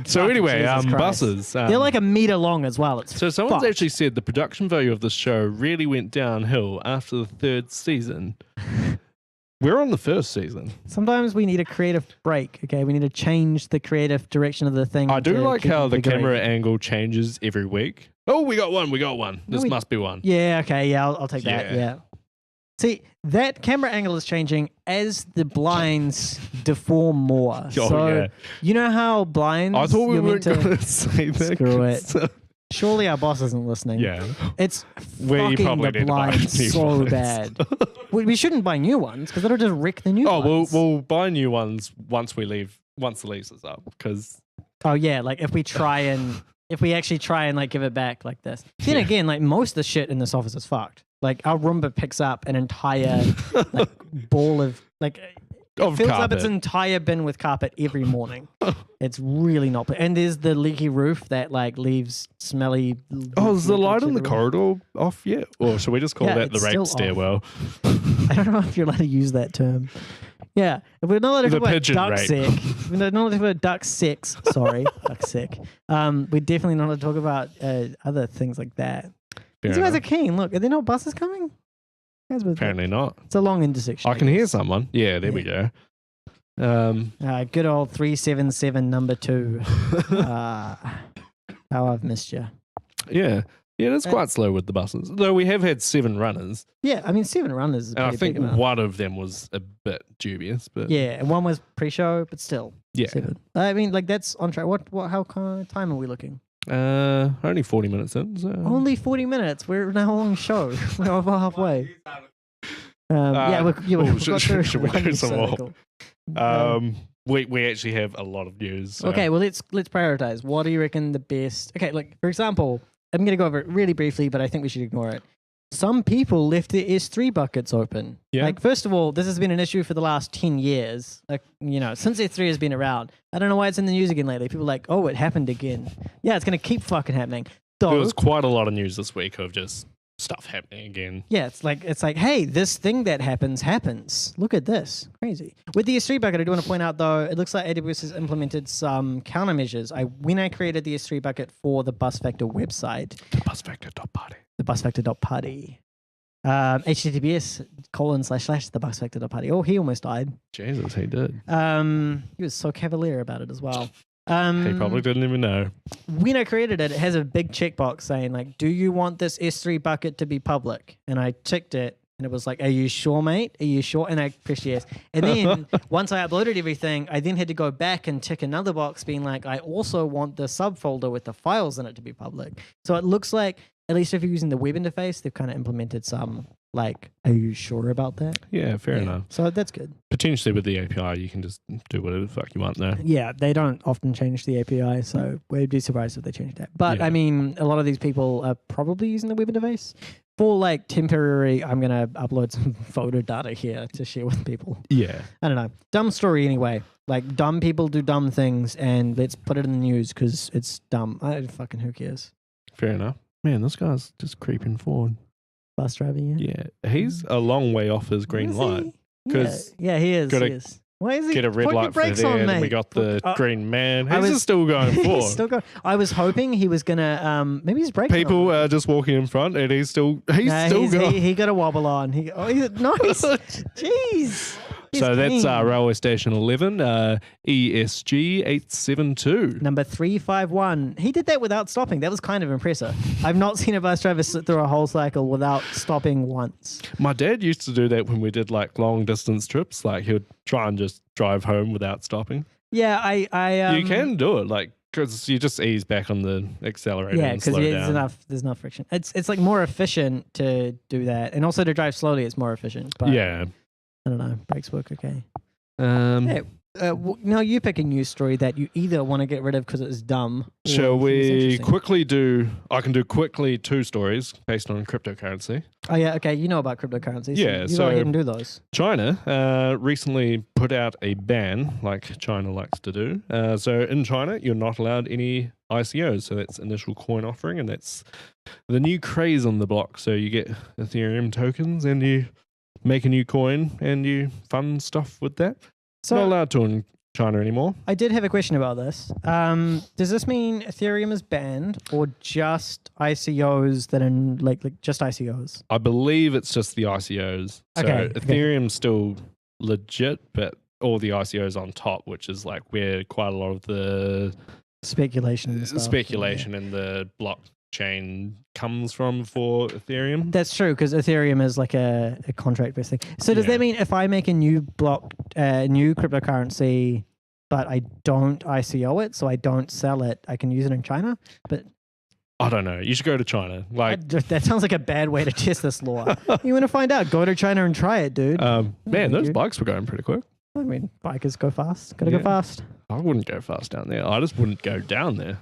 So anyway, buses. They're like a meter long as well. So someone's actually said the production value of this show really went downhill after the 3rd season. We're on the 1st season. Sometimes we need a creative break. Okay, we need to change the creative direction of the thing. I do like how the camera angle changes every week. Oh, we got one. This must be one. Yeah. Okay. Yeah, I'll take that. Yeah. See, that camera angle is changing as the blinds deform more. You know how blinds... I thought we weren't going to say that. Screw it. Surely our boss isn't listening. Yeah. It's fucking the blinds so bad. We shouldn't buy new ones because that'll just wreck the new ones. We'll buy new ones once the lease is up. Because... Oh, yeah. Like if we actually try and like give it back like this. Then again, like most of the shit in this office is fucked. Like our Roomba picks up an entire like ball of like fills carpet. up its entire bin with carpet every morning. It's really not. And there's the leaky roof that like leaves smelly. Oh, is the light in the corridor off yet? Or should we just call that the rape stairwell? I don't know if you're allowed to use that term. Yeah, if we're not allowed to talk about duck sex. We're not allowed to talk about duck sex. Sorry, duck sick. We're definitely not allowed to talk about other things like that. These guys are keen. Look, are there no buses coming? Apparently not. It's a long intersection. I can hear someone. Yeah, there we go. Good old 377 number 2. How I've missed you. Yeah. Yeah, it's quite slow with the buses. Though we have had 7 runners. Yeah, I mean 7 runners is and I think one of them was a bit dubious, but yeah, and one was pre-show, but still. Yeah. 7. I mean, like that's on track. How kind of time are we looking? Only 40 minutes in. So. Only 40 minutes. We're in a long show. We're over halfway. Should we do some more? We actually have a lot of news. So. Okay, well let's prioritize. What do you reckon the best? Okay, like for example, I'm going to go over it really briefly, but I think we should ignore it. Some people left their S3 buckets open. Yeah. Like, first of all, this has been an issue for the last 10 years. Like, since S3 has been around. I don't know why it's in the news again lately. People are like, oh, it happened again. Yeah, it's going to keep fucking happening. Though, There was quite a lot of news this week of just stuff happening again. yeah, it's like, hey, this thing that happens. Look at this. Crazy. With the S3 bucket, I do want to point out, though, it looks like AWS has implemented some countermeasures. When I created the S3 bucket for the BusFactor website, The busfactor.party. the busfactor.party, https://thebusfactor.party. Oh, he almost died. Jesus, he did. He was so cavalier about it as well. He probably didn't even know. When I created it, it has a big checkbox saying, like, do you want this S3 bucket to be public? And I ticked it, and it was like, are you sure, mate? Are you sure? And I pressed yes. And then once I uploaded everything, I then had to go back and tick another box being like, I also want the subfolder with the files in it to be public. So it looks like, at least if you're using the web interface, they've kind of implemented some, like, are you sure about that? Yeah, fair enough. So that's good. Potentially with the API, you can just do whatever the fuck you want there. Yeah, they don't often change the API, so we'd be surprised if they changed that. But, Yeah. I mean, a lot of these people are probably using the web interface. For, like, temporary, I'm going to upload some photo data here to share with people. Yeah. I don't know. Dumb story anyway. Like, dumb people do dumb things, and let's put it in the news because it's dumb. Fucking who cares? Fair enough. Man, this guy's just creeping forward. Bus driver, yeah. Yeah. He's a long way off his green Is light. he? 'Cause yeah, he is. gotta He is. Why is he? Get a red put your light for brakes there, on, and then we mate. got the green man. He's was- just still going forward. He's still going. I was hoping he was gonna. Maybe he's braking. People are just walking in front, and he's still going. He got a wobble on. He's nice. Jeez. He's So that's clean. railway station 11, ESG 872. Number 351. He did that without stopping. That was kind of impressive. I've not seen a bus driver sit through a whole cycle without stopping once. My dad used to do that when we did like long distance trips. Like he would try and just drive home without stopping. Yeah, I You can do it, like because you just ease back on the accelerator Yeah, and because slow there's down. enough friction. It's like more efficient to do that, and also to drive slowly. It's more efficient. But Yeah. I don't know. Brakes work okay. Yeah. Now you pick a news story that you either want to get rid of because it's dumb. or Shall you think it's we interesting. quickly do? I can do quickly 2 stories based on cryptocurrency. Oh yeah, okay. You know about cryptocurrencies. Yeah, you so- go ahead and do those. China recently put out a ban, like China likes to do. So in China, you're not allowed any ICOs. So that's initial coin offering, and that's the new craze on the block. So you get Ethereum tokens, and you make a new coin, and you fund stuff with that. So Not allowed to in China anymore. I did have a question about this. Does this mean Ethereum is banned, or just ICOs that are like just ICOs? I believe it's just the ICOs. So Okay, okay. Ethereum's still legit, but all the ICOs on top, which is like where quite a lot of the Speculation. And stuff. speculation in the blockchain comes from for Ethereum. That's true, because Ethereum is like a contract-based thing. So does Yeah. that mean if I make a new new cryptocurrency, but I don't ICO it, so I don't sell it, I can use it in China? But I don't know. You should go to China. Like, that sounds like a bad way to test this law. You want to find out? Go to China and try it, dude. man, thank those you. bikes were going pretty quick. I mean, bikers go fast. Gotta Yeah. go fast. I wouldn't go fast down there. I just wouldn't go down there.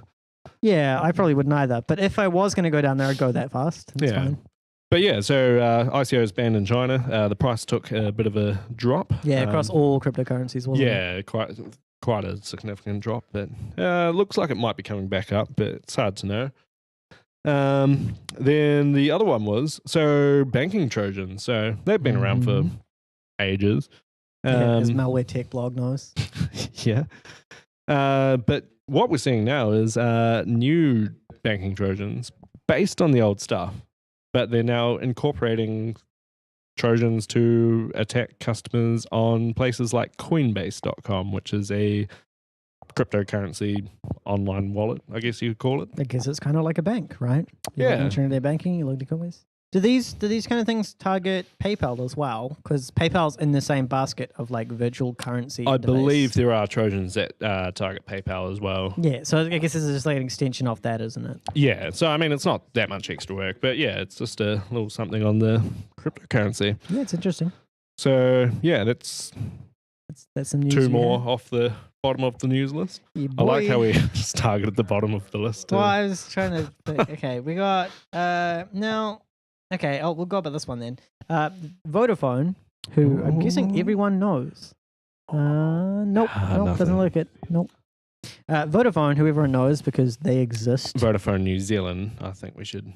Yeah, I probably wouldn't either. But if I was going to go down there, I'd go that fast. That's Yeah. fine. But yeah, so ICO is banned in China. The price took a bit of a drop. Yeah, across all cryptocurrencies, wasn't it? Yeah, quite a significant drop, but looks like it might be coming back up, but it's hard to know. Then the other one was banking Trojans. So they've been around for ages. As malware tech blog knows. Yeah. But what we're seeing now is new banking Trojans based on the old stuff, but they're now incorporating Trojans to attack customers on places like Coinbase.com, which is a cryptocurrency online wallet, I guess you could call it. I guess it's kind of like a bank, right? You Yeah. look into their banking, you look at Coinbase. Do these kind of things target PayPal as well? Because PayPal's in the same basket of like virtual currency. I interface. believe there are Trojans that target PayPal as well. Yeah, so I guess this is just like an extension of that, isn't it? Yeah, so I mean, it's not that much extra work, but yeah, it's just a little something on the cryptocurrency. Yeah, it's interesting. So yeah, that's That's some news. 2 you more have. off the bottom of the news list. Yeah, I like boy. how we just targeted the bottom of the list. Well, I was trying to think. Okay, we got now. Okay, we'll go about this one then. Vodafone, who I'm guessing everyone knows. Nope, Nothing. doesn't look it. Nope. Vodafone, who everyone knows because they exist. Vodafone New Zealand, I think we should.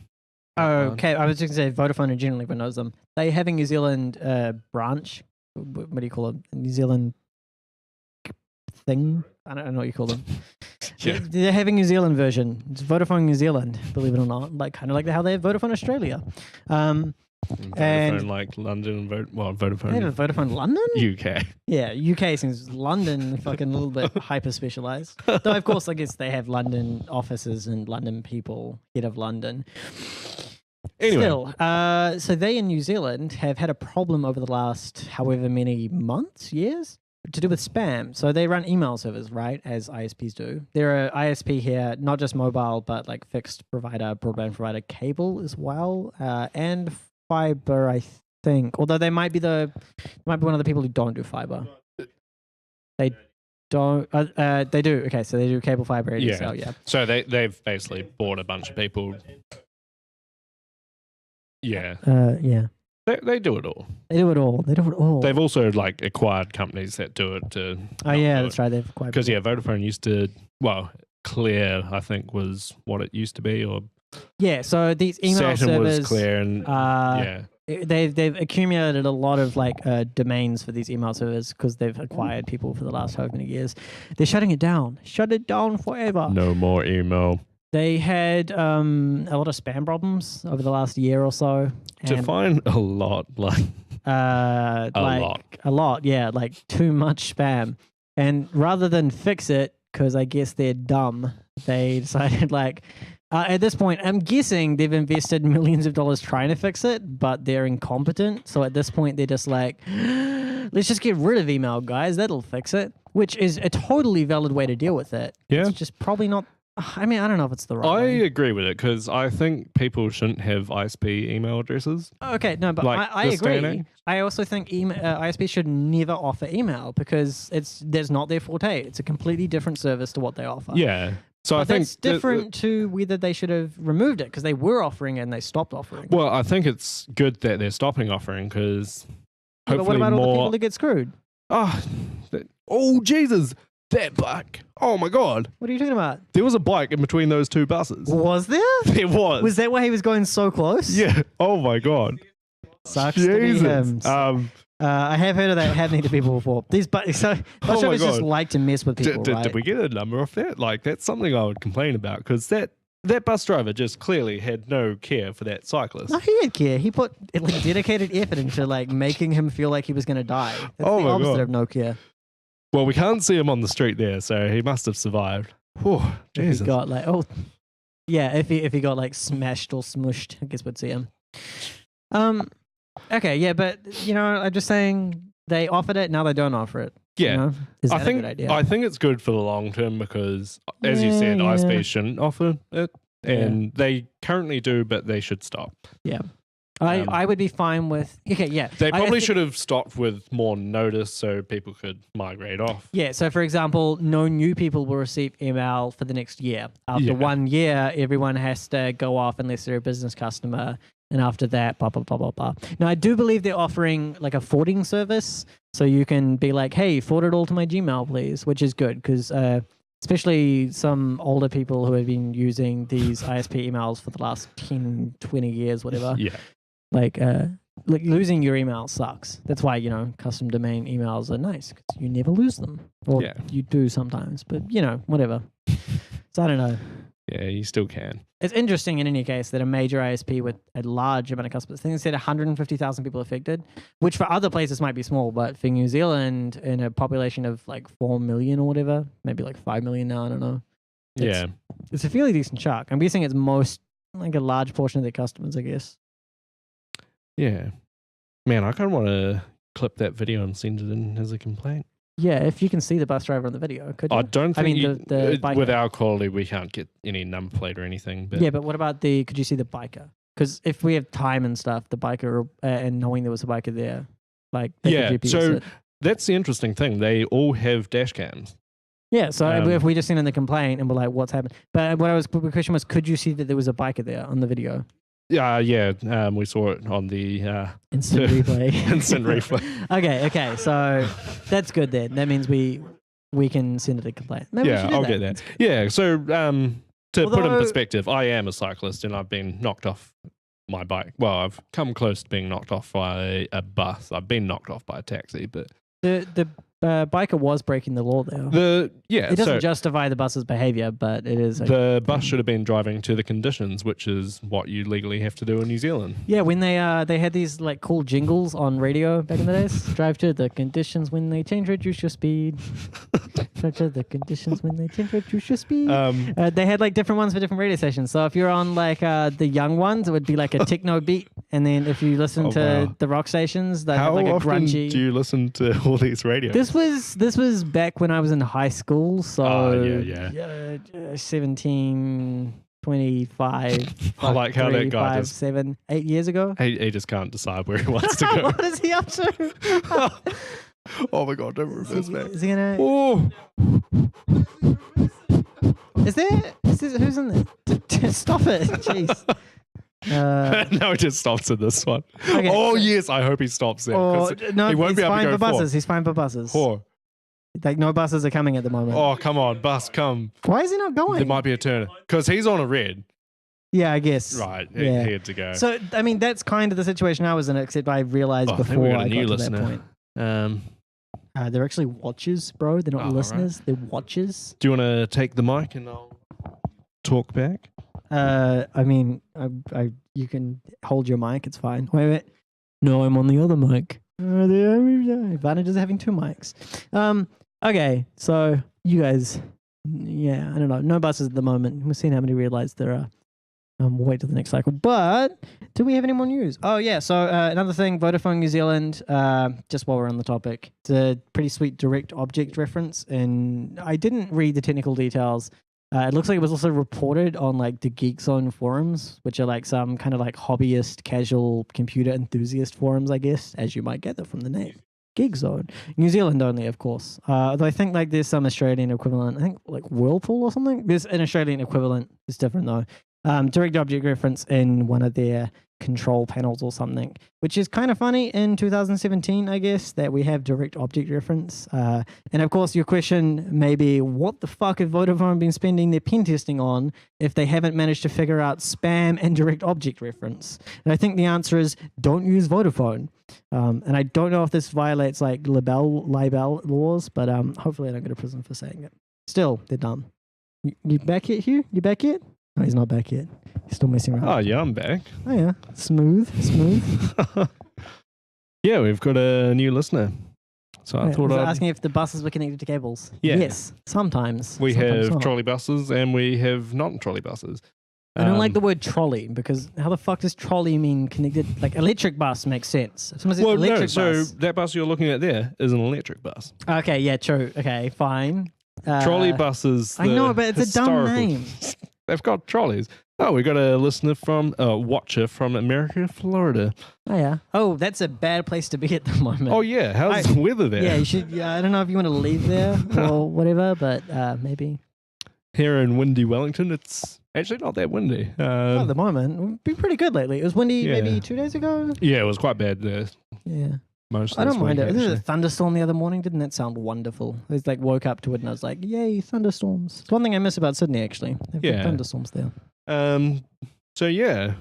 Okay, I was just going to say Vodafone in general, everyone knows them. They have a New Zealand branch. What do you call it? New Zealand thing? I don't know what you call them. Yeah. They're having New Zealand version. It's Vodafone New Zealand, believe it or not. Like kind of like how they have Vodafone Australia. Vodafone like London and Vodafone. They have Vodafone London? UK. Yeah, UK seems London fucking a little bit hyper specialized. Though of course I guess they have London offices and London people, head of London. Anyway. Still, so they in New Zealand have had a problem over the last however many months, years, to do with spam. So they run email servers, right, as ISPs do. They're a ISP here, not just mobile, but like fixed provider, broadband provider, cable as well, and fiber, I think. Although they might be one of the people who don't do fiber. They don't. They do. Okay, so they do cable, fiber, ADSL. Yeah. So they've basically bought a bunch of people. Yeah. Yeah. They do it all. They do it all. They do it all. They've also like acquired companies that do it to. Oh yeah, that's right. They've acquired. Because Vodafone used to. Well, Clear I think was what it used to be, or yeah. So these email Saturn servers was Clear, and yeah. They've accumulated a lot of like domains for these email servers because they've acquired people for the last however many years. They're shutting it down. Shut it down forever. No more email. They had a lot of spam problems over the last year or so. To find a lot, like a lot, yeah, like too much spam. And rather than fix it, because I guess they're dumb, they decided like at this point, I'm guessing they've invested millions of dollars trying to fix it, but they're incompetent. So at this point, they're just like, let's just get rid of email, guys. That'll fix it, which is a totally valid way to deal with it. Yeah. It's just probably not. I mean, I don't know if it's the right I way. agree with it because I think people shouldn't have ISP email addresses. Okay, no, but Like I this day and agree. age? I also think ISPs should never offer email because that's not their forte. It's a completely different service to what they offer. Yeah. So But I think that's different to whether they should have removed it because they were offering it and they stopped offering. Well, I think it's good that they're stopping offering because Yeah, but what hopefully about all the people more. that get screwed? Oh Jesus! That bike! Oh my God! What are you talking about? There was a bike in between those two buses. Was there? There was. Was that why he was going so close? Yeah. Oh my God. Sucks to be him. Jesus. I have heard of that happening to people before. These bus drivers just like to mess with people, right? Did we get a number off that? Like that's something I would complain about because that bus driver just clearly had no care for that cyclist. No, he did care. He put like dedicated effort into like making him feel like he was going to die. That's Oh the my opposite God. of no care. Well, we can't see him on the street there, so he must have survived. Whew, If Jesus. he got like if he got like smashed or smushed, I guess we'd see him. Okay, yeah, but I'm just saying they offered it, now they don't offer it. Yeah. Is I that think a good idea? I think it's good for the long term because, as you said, Yeah. ISPs shouldn't offer it, and they currently do, but they should stop. Yeah. I would be fine with yeah. They I probably think- should have stopped with more notice so people could migrate off. Yeah, so for example, no new people will receive email for the next year. After Yeah. 1 year, everyone has to go off unless they're a business customer. And after that, blah, blah, blah, blah, blah. Now, I do believe they're offering like a forwarding service. So you can be like, hey, forward it all to my Gmail, please, which is good because especially some older people who have been using these ISP emails for the last 10, 20 years, whatever. Yeah. Like losing your email sucks. That's why, custom domain emails are nice because you never lose them. Or Yeah. you do sometimes, but, whatever. So I don't know. Yeah, you still can. It's interesting in any case that a major ISP with a large amount of customers, I think they said 150,000 people affected, which for other places might be small, but for New Zealand, in a population of like 4 million or whatever, maybe like 5 million now, I don't know. It's a fairly decent chunk. I'm guessing it's like a large portion of their customers, I guess. Yeah. Man, I kind of want to clip that video and send it in as a complaint. Yeah, if you can see the bus driver on the video, could you? I don't think the biker. with our quality we can't get any number plate or anything. But Yeah, but what about could you see the biker? Because if we have time and stuff, the biker, and knowing there was a biker there, like, they could Yeah, GPS so it. that's the interesting thing. They all have dash cams. Yeah, so Um, if we just send in the complaint and we're like, what's happened? But the question was, could you see that there was a biker there on the video? Yeah. We saw it on the Instant replay. instant replay. Okay, so that's good then. That means we we can send it a complaint. Maybe we Yeah, should do I'll that. get that. Yeah, so to put in Although- perspective, I am a cyclist and I've been knocked off my bike. Well, I've come close to being knocked off by a bus. I've been knocked off by a taxi, but The biker was breaking the law there. it It doesn't justify the bus's behavior, but it is. The bus should have been driving to the conditions, which is what you legally have to do in New Zealand. Yeah, when they had these like cool jingles on radio back in the days. Drive to the conditions when they change, reduce your speed. Drive to the conditions when they change, reduce your speed. They had like different ones for different radio stations. So if you're on like the young ones, it would be like a techno beat, and then if you listen to the rock stations, they have like a often grungy. do you listen to all these radios? This was back when I was in high school, so 17, 25. I like how that guy 5, just 7, 8 years ago. he just can't decide where he wants to go. What is he up to? Oh my god, don't reverse back. Is he gonna? Oh, Is there? Who's in there? Stop it! Jeez. no, he just stops in this one. Okay, oh so- yes, I hope he stops there. Oh 'cause no, he won't he's be able to fine go for buses. forward. He's fine for buses. Oh, Like no buses are coming at the moment. oh, come on, bus, come. Why is he not going? There might be a turn because he's on a red. Yeah, I guess. Right, Yeah. he had to go. So I mean, that's kind of the situation I was in, except I realized I think we before got a I new got listener. to that point. They're actually watchers, bro. They're not Oh, listeners. They're watchers. Do you want to take the mic and I'll talk back? I mean, you can hold your mic. It's fine. Wait. No, I'm on the other mic. The advantage is having two mics. Okay, so you guys, yeah, I don't know. No buses at the moment. We've seen how many red lights there are. We'll wait till the next cycle. But do we have any more news? Oh, yeah. So another thing, Vodafone New Zealand, just while we're on the topic, it's a pretty sweet direct object reference. And I didn't read the technical details. It looks like it was also reported on like the Geek Zone forums, which are like some kind of like hobbyist, casual computer enthusiast forums, I guess, as you might gather from the name. Geek Zone. New Zealand only, of course. Though I think like there's some Australian equivalent. I think like Whirlpool or something. There's an Australian equivalent. It's different though. Direct object reference in one of their control panels or something, which is kind of funny in 2017, I guess, that we have direct object reference. And of course, your question may be, what the fuck have Vodafone been spending their pen testing on if they haven't managed to figure out spam and direct object reference? And I think the answer is don't use Vodafone. And I don't know if this violates like libel laws, but hopefully I don't go to prison for saying it. Still, they're dumb. You back yet, Hugh? You back yet? No, he's not back yet. He's still messing around. Oh yeah, I'm back. Oh yeah, smooth. Yeah, we've got a new listener. So I Yeah, thought was it I'd... asking if the buses were connected to cables. Yeah. Yes, sometimes. We Sometimes have not. trolley buses and we have non-trolley buses. I don't like the word trolley because how the fuck does trolley mean connected? Like electric bus makes sense. If someone says Well, no, electric so bus. that bus you're looking at there is an electric bus. Okay, yeah, true. Okay, fine. Trolley buses. I know, but it's a dumb name. They've got trolleys. Oh, we got a listener from watcher from America, Florida. Oh yeah. Oh, that's a bad place to be at the moment. Oh yeah, how's the weather there? Yeah, you should. Yeah, I don't know if you want to leave there or whatever, but maybe. Here in windy Wellington, it's actually not that windy. Not at the moment, it's been pretty good lately. It was windy maybe 2 days ago. Yeah, it was quite bad there. Yeah. Most. I don't mind it. There was a Actually. thunderstorm the other morning. Didn't that sound wonderful? I was like woke up to it and I was like, "Yay, thunderstorms!" It's one thing I miss about Sydney actually. They've got Yeah. thunderstorms there. So yeah,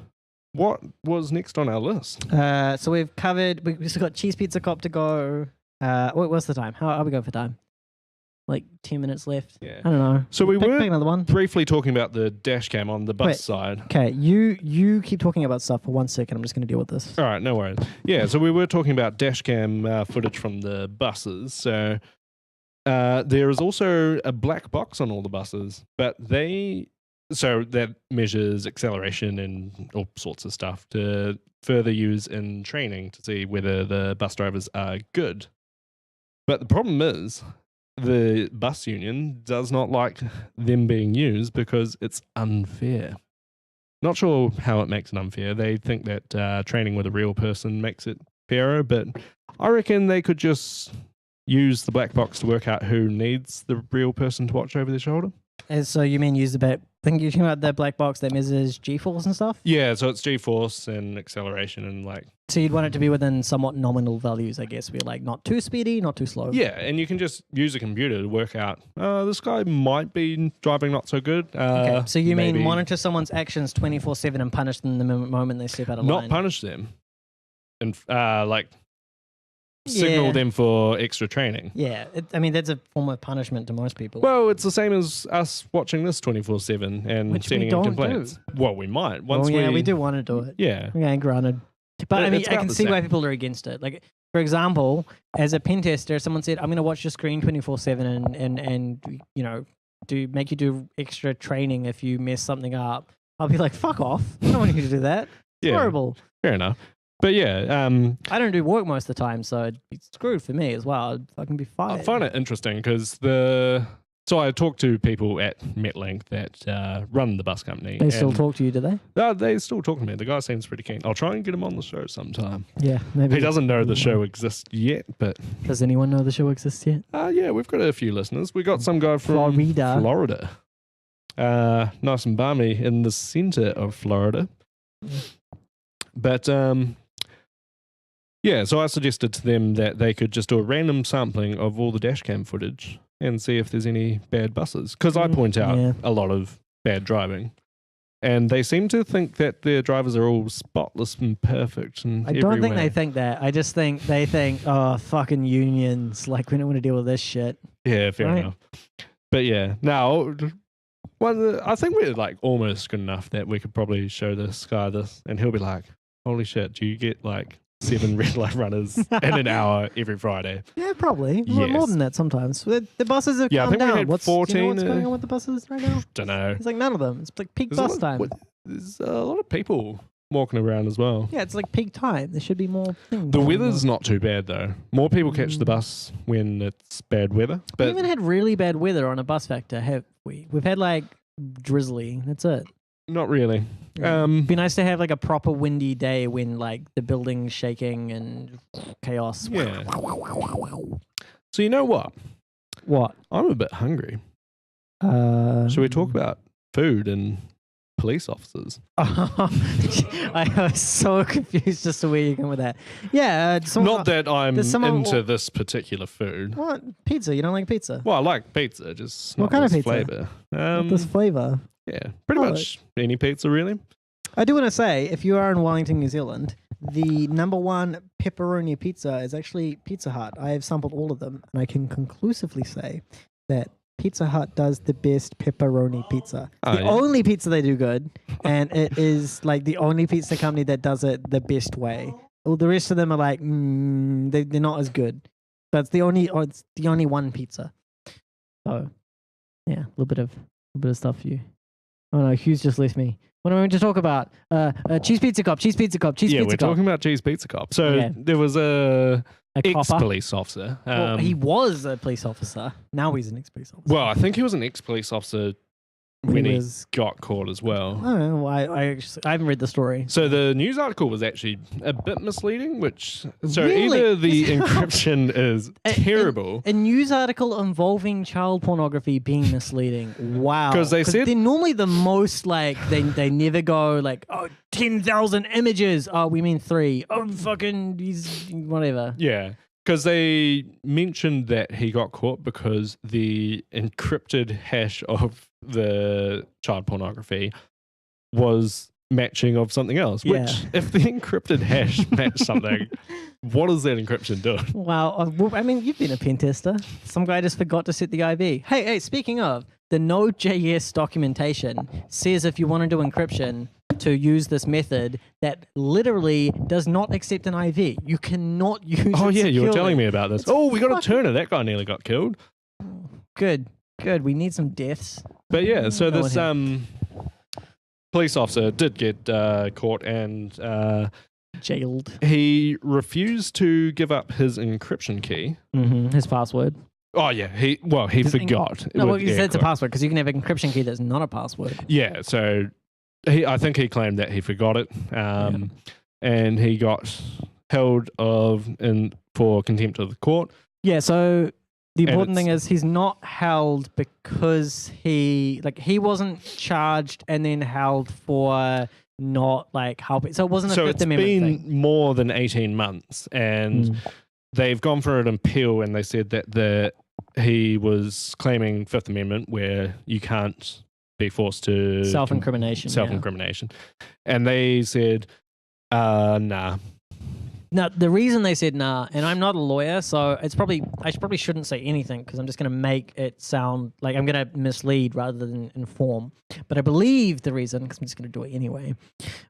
what was next on our list? So we've covered. We've still got Cheese Pizza Cop to go. What's the time? How are we going for time? Like 10 minutes left. Yeah. I don't know. So we Pick were another one. briefly talking about the dash cam on the bus Wait. side. Okay, you keep talking about stuff for 1 second. I'm just going to deal with this. All right, no worries. Yeah, so we were talking about dash cam footage from the buses. So there is also a black box on all the buses, but that measures acceleration and all sorts of stuff to further use in training to see whether the bus drivers are good. But the problem is the bus union does not like them being used because it's unfair. Not sure how it makes it unfair. They think that training with a real person makes it fairer, but I reckon they could just use the black box to work out who needs the real person to watch over their shoulder. And so you mean use the think you're talking about the black box that measures G-force and stuff. Yeah, so it's G-force and acceleration and like. So you'd want it to be within somewhat nominal values, I guess. We're like not too speedy, not too slow. Yeah, and you can just use a computer to work out, this guy might be driving not so good. Okay, so you maybe mean monitor someone's actions 24/7 and punish them the moment they step out of not line? punish them, and like signal them for extra training. Yeah, I mean that's a form of punishment to most people. Well, it's the same as us watching this 24/7 and Which we sending in don't complaints. do. Well, we might we do want to do it. Yeah. Okay, granted. But I mean, it's I about can the see why same. people are against it. Like, for example, as a pen tester, someone said, "I'm going to watch your screen 24/7 and make you do extra training if you mess something up." I'll be like, "Fuck off! I don't want you to do that. It's horrible." Fair enough. But yeah, I don't do work most of the time, so it'd be screwed for me as well. I'd fucking be fired. I find it interesting because so I talked to people at MetLink that run the bus company. They still talk to you, do they? They still talk to me. The guy seems pretty keen. I'll try and get him on the show sometime. Yeah, maybe. He doesn't know the show exists yet, but... Does anyone know the show exists yet? Yeah, we've got a few listeners. We got some guy from Florida. Nice and balmy in the center of Florida. But... yeah, so I suggested to them that they could just do a random sampling of all the dashcam footage and see if there's any bad buses. Because I point out a lot of bad driving. And they seem to think that their drivers are all spotless and perfect. And I don't think they think that. I just think they think, oh, fucking unions. Like, we don't want to deal with this shit. Yeah, fair enough. But yeah, now, I think we're like almost good enough that we could probably show this guy this. And he'll be like, holy shit, do you get like 7 red light runners in an hour every Friday? Yeah, probably. Yes. More than that sometimes. The buses have I calmed think we down. had What's 14. what's going on with the buses right now? Don't know. It's like none of them. It's like peak bus time. There's a lot of people walking around as well. Yeah, it's like peak time. There should be more things. The weather's not too bad though. More people catch the bus when it's bad weather. We But haven't had really bad weather on a bus factor, have we? We've had like drizzly. That's it. not really. It'd be nice to have like a proper windy day when like the building's shaking and chaos. Yeah. So you know what? What? I'm a bit hungry. Should we talk about food and police officers? I was so confused as to where you're going with that. Yeah. Not that I'm into this particular food. What? Pizza? You don't like pizza? Well, I like pizza, just what not kind of this pizza? flavor. Not this flavor? Yeah, pretty much any pizza, really. I do want to say, if you are in Wellington, New Zealand, the #1 pepperoni pizza is actually Pizza Hut. I have sampled all of them, and I can conclusively say that Pizza Hut does the best pepperoni pizza. The only pizza they do good, and it is like the only pizza company that does it the best way. All the rest of them are like, they're not as good. But it's the only one pizza. So, yeah, a little bit of stuff for you. Oh no, Hugh's just left me. What am I going to talk about? Cheese pizza cop, cheese pizza cop, cheese pizza cop. Yeah, we're talking about cheese pizza cop. So there was a ex-police officer. Well, he was a police officer. Now he's an ex-police officer. Well, I think he was an ex-police officer when he got caught as well. I don't know. I haven't read the story. So the news article was actually a bit misleading, Really? Either the encryption is terrible. A news article involving child pornography being misleading. Wow. Because they said they're normally the most like they never go like 10,000 images. Oh, we mean 3. Oh, fucking he's whatever. Yeah. Because they mentioned that he got caught because the encrypted hash of the child pornography was matching of something else. Yeah. Which, if the encrypted hash matched something, what is that encryption doing? Wow. Well, I mean, you've been a pen tester. Some guy just forgot to set the IV. Hey, speaking of, the Node.js documentation says if you want to do encryption, to use this method that literally does not accept an IV. You cannot use it Oh, yeah, you were securely. telling me about this. We got a Turner. That guy nearly got killed. Good. We need some deaths. But yeah, so No this police officer did get caught and jailed. he refused to give up his encryption key. Mm-hmm. His password. Oh, yeah. He forgot. He said it's a password because you can have an encryption key that's not a password. Yeah, so I think he claimed that he forgot it, and he got held for contempt of the court. Yeah, so The important thing is he's not held because he wasn't charged and then held for not like helping. So it wasn't a Fifth Amendment thing. So it's been more than 18 months, and they've gone for an appeal, and they said that he was claiming Fifth Amendment where you can't be forced to self-incrimination. And they said, nah. Now, the reason they said nah, and I'm not a lawyer, so I probably shouldn't say anything because I'm just going to make it sound like I'm going to mislead rather than inform. But I believe the reason, because I'm just going to do it anyway,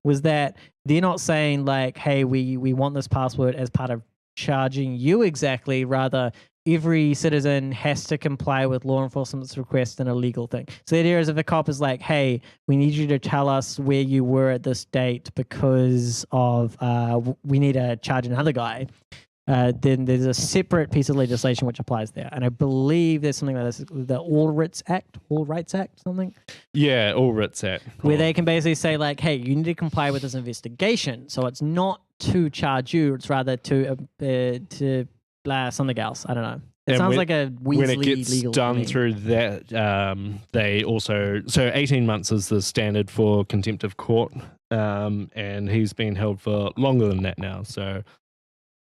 was that they're not saying like, hey, we want this password as part of charging you exactly. Rather, every citizen has to comply with law enforcement's request in a legal thing. So the idea is if a cop is like, hey, we need you to tell us where you were at this date because of we need to charge another guy, then there's a separate piece of legislation which applies there. And I believe there's something like this, the All Rights Act, something. Yeah, All Rights Act. Where they can basically say like, hey, you need to comply with this investigation. So it's not to charge you, it's rather to something else. I don't know. It sounds like a Weasley when it gets legal done through that, they also 18 months is the standard for contempt of court, and he's been held for longer than that now. So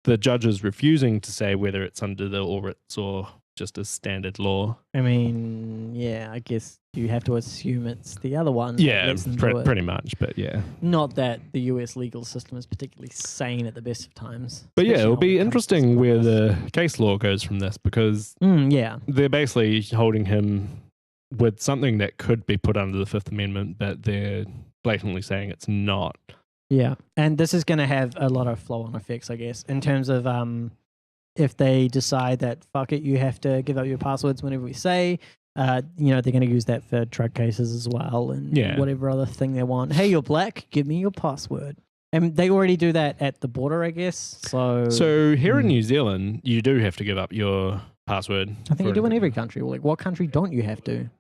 the judge is refusing to say whether it's under the All Writs or just a standard law. I mean, yeah, I guess you have to assume it's the other one. Yeah, pretty much, but yeah. Not that the US legal system is particularly sane at the best of times. But yeah, it'll be interesting where the case law goes from this, because they're basically holding him with something that could be put under the Fifth Amendment, but they're blatantly saying it's not. Yeah, and this is going to have a lot of flow-on effects, I guess, in terms of if they decide that, fuck it, you have to give up your passwords whenever we say, they're going to use that for drug cases as well and whatever other thing they want. Hey, you're black, give me your password. And they already do that at the border, I guess. So here in New Zealand, you do have to give up your password. I think you do in every country. Like, what country don't you have to?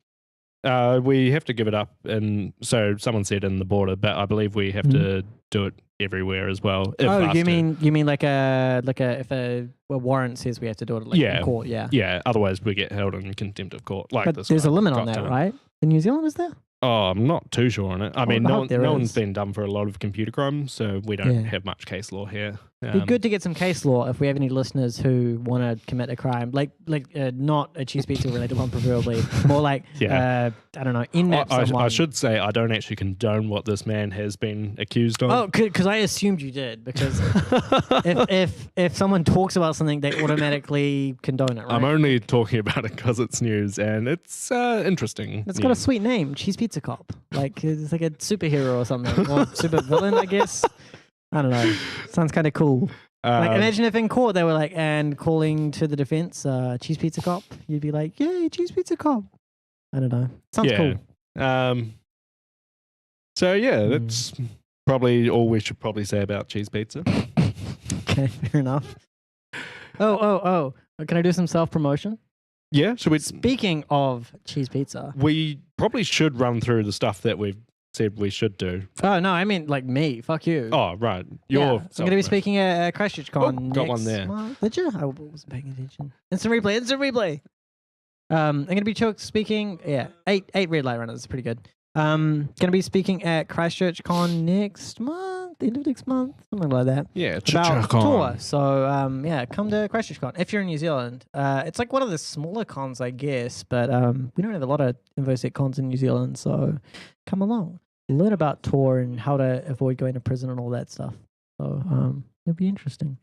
We have to give it up, and so someone said in the border, but I believe we have to do it everywhere as well. You mean like if a warrant says we have to do it in court? Yeah. Otherwise, we get held in contempt of court. Like, but there's a limit on that, right? In New Zealand, is there? Oh, I'm not too sure on it. I mean, no one's been done for a lot of computer crimes, so we don't have much case law here. It'd be good to get some case law if we have any listeners who want to commit a crime, like not a cheese pizza related one, preferably more like I don't know, in-map someone. I should say I don't actually condone what this man has been accused of. Oh, because I assumed you did, because if someone talks about something, they automatically condone it. Right? I'm only talking about it because it's news and it's interesting. It's got a sweet name, Cheese Pizza Cop. Like it's like a superhero or something, or super villain, I guess. I don't know. Sounds kind of cool. Like, imagine if in court they were like, and calling to the defense, Cheese Pizza Cop. You'd be like, yay, Cheese Pizza Cop. I don't know. Sounds cool. So yeah, that's probably all we should probably say about cheese pizza. Okay, fair enough. Oh. Can I do some self-promotion? Yeah, should we? Speaking of cheese pizza, we probably should run through the stuff that we've said we should do. Oh no, I mean like me. Fuck you. Oh right, I'm going to be speaking at ChristchurchCon. Got one there. Did you? I wasn't paying attention. Instant replay. I'm going to be speaking. Yeah, eight red light runners. Pretty good. Going to be speaking at ChristchurchCon next month, the end of next month, something like that. Yeah, about tour. So come to ChristchurchCon if you're in New Zealand. It's like one of the smaller cons, I guess, but we don't have a lot of InfoSec cons in New Zealand, so come along. Learn about tour and how to avoid going to prison and all that stuff. So it'll be interesting.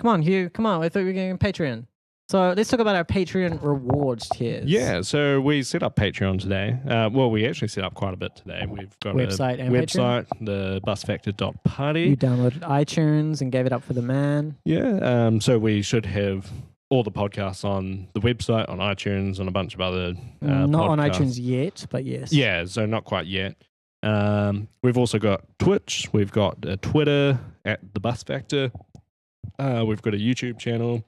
Come on, Hugh. Come on. I thought we were going Patreon. So let's talk about our Patreon rewards tiers. Yeah, so we set up Patreon today. Well, we actually set up quite a bit today. We've got a website, the busfactor.party. You downloaded iTunes and gave it up for the man. Yeah, so we should have all the podcasts on the website, on iTunes, and a bunch of other not podcasts. On iTunes yet, but yes. Yeah, so not quite yet. We've also got Twitch. We've got Twitter at the Bus Factor. We've got a YouTube channel.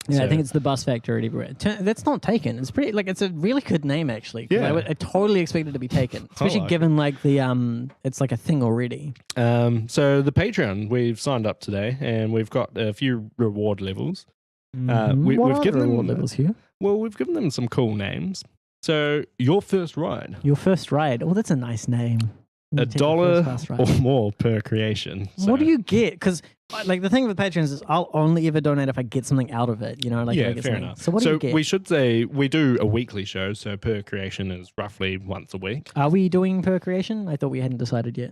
Yeah, so, I think it's the Bus Factor everywhere. That's not taken. It's pretty it's a really good name actually. Yeah. I totally expected it to be taken, especially given like the it's like a thing already. So the Patreon, we've signed up today, and we've got a few reward levels. What we've are given the reward them levels here? well, we've given them some cool names. So your first ride, Your first ride. Oh, that's a nice name. You take the $1 first class ride. or more per creation. So, What do you get? Because like the thing with patrons is I'll only ever donate if I get something out of it. You know, like if I Yeah, get fair something. enough. So what do you get? we should say we do a weekly show, so per creation is roughly once a week. Are we doing per creation? I thought we hadn't decided yet.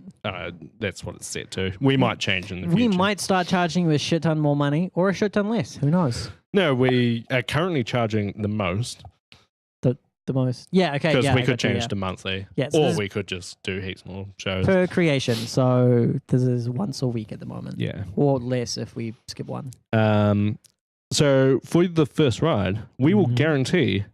That's what it's set to. We might change in the We future. might start charging you a shit ton more money or a shit ton less. Who knows? No, we are currently charging the most The most. Yeah, okay. because Yeah, we I could got you, change yeah. to monthly, Yeah, so or this- we could just do heaps more shows. Per creation. So this is once a week at the moment. Yeah. Or less if we skip one. So for the first ride, we will Mhm. guarantee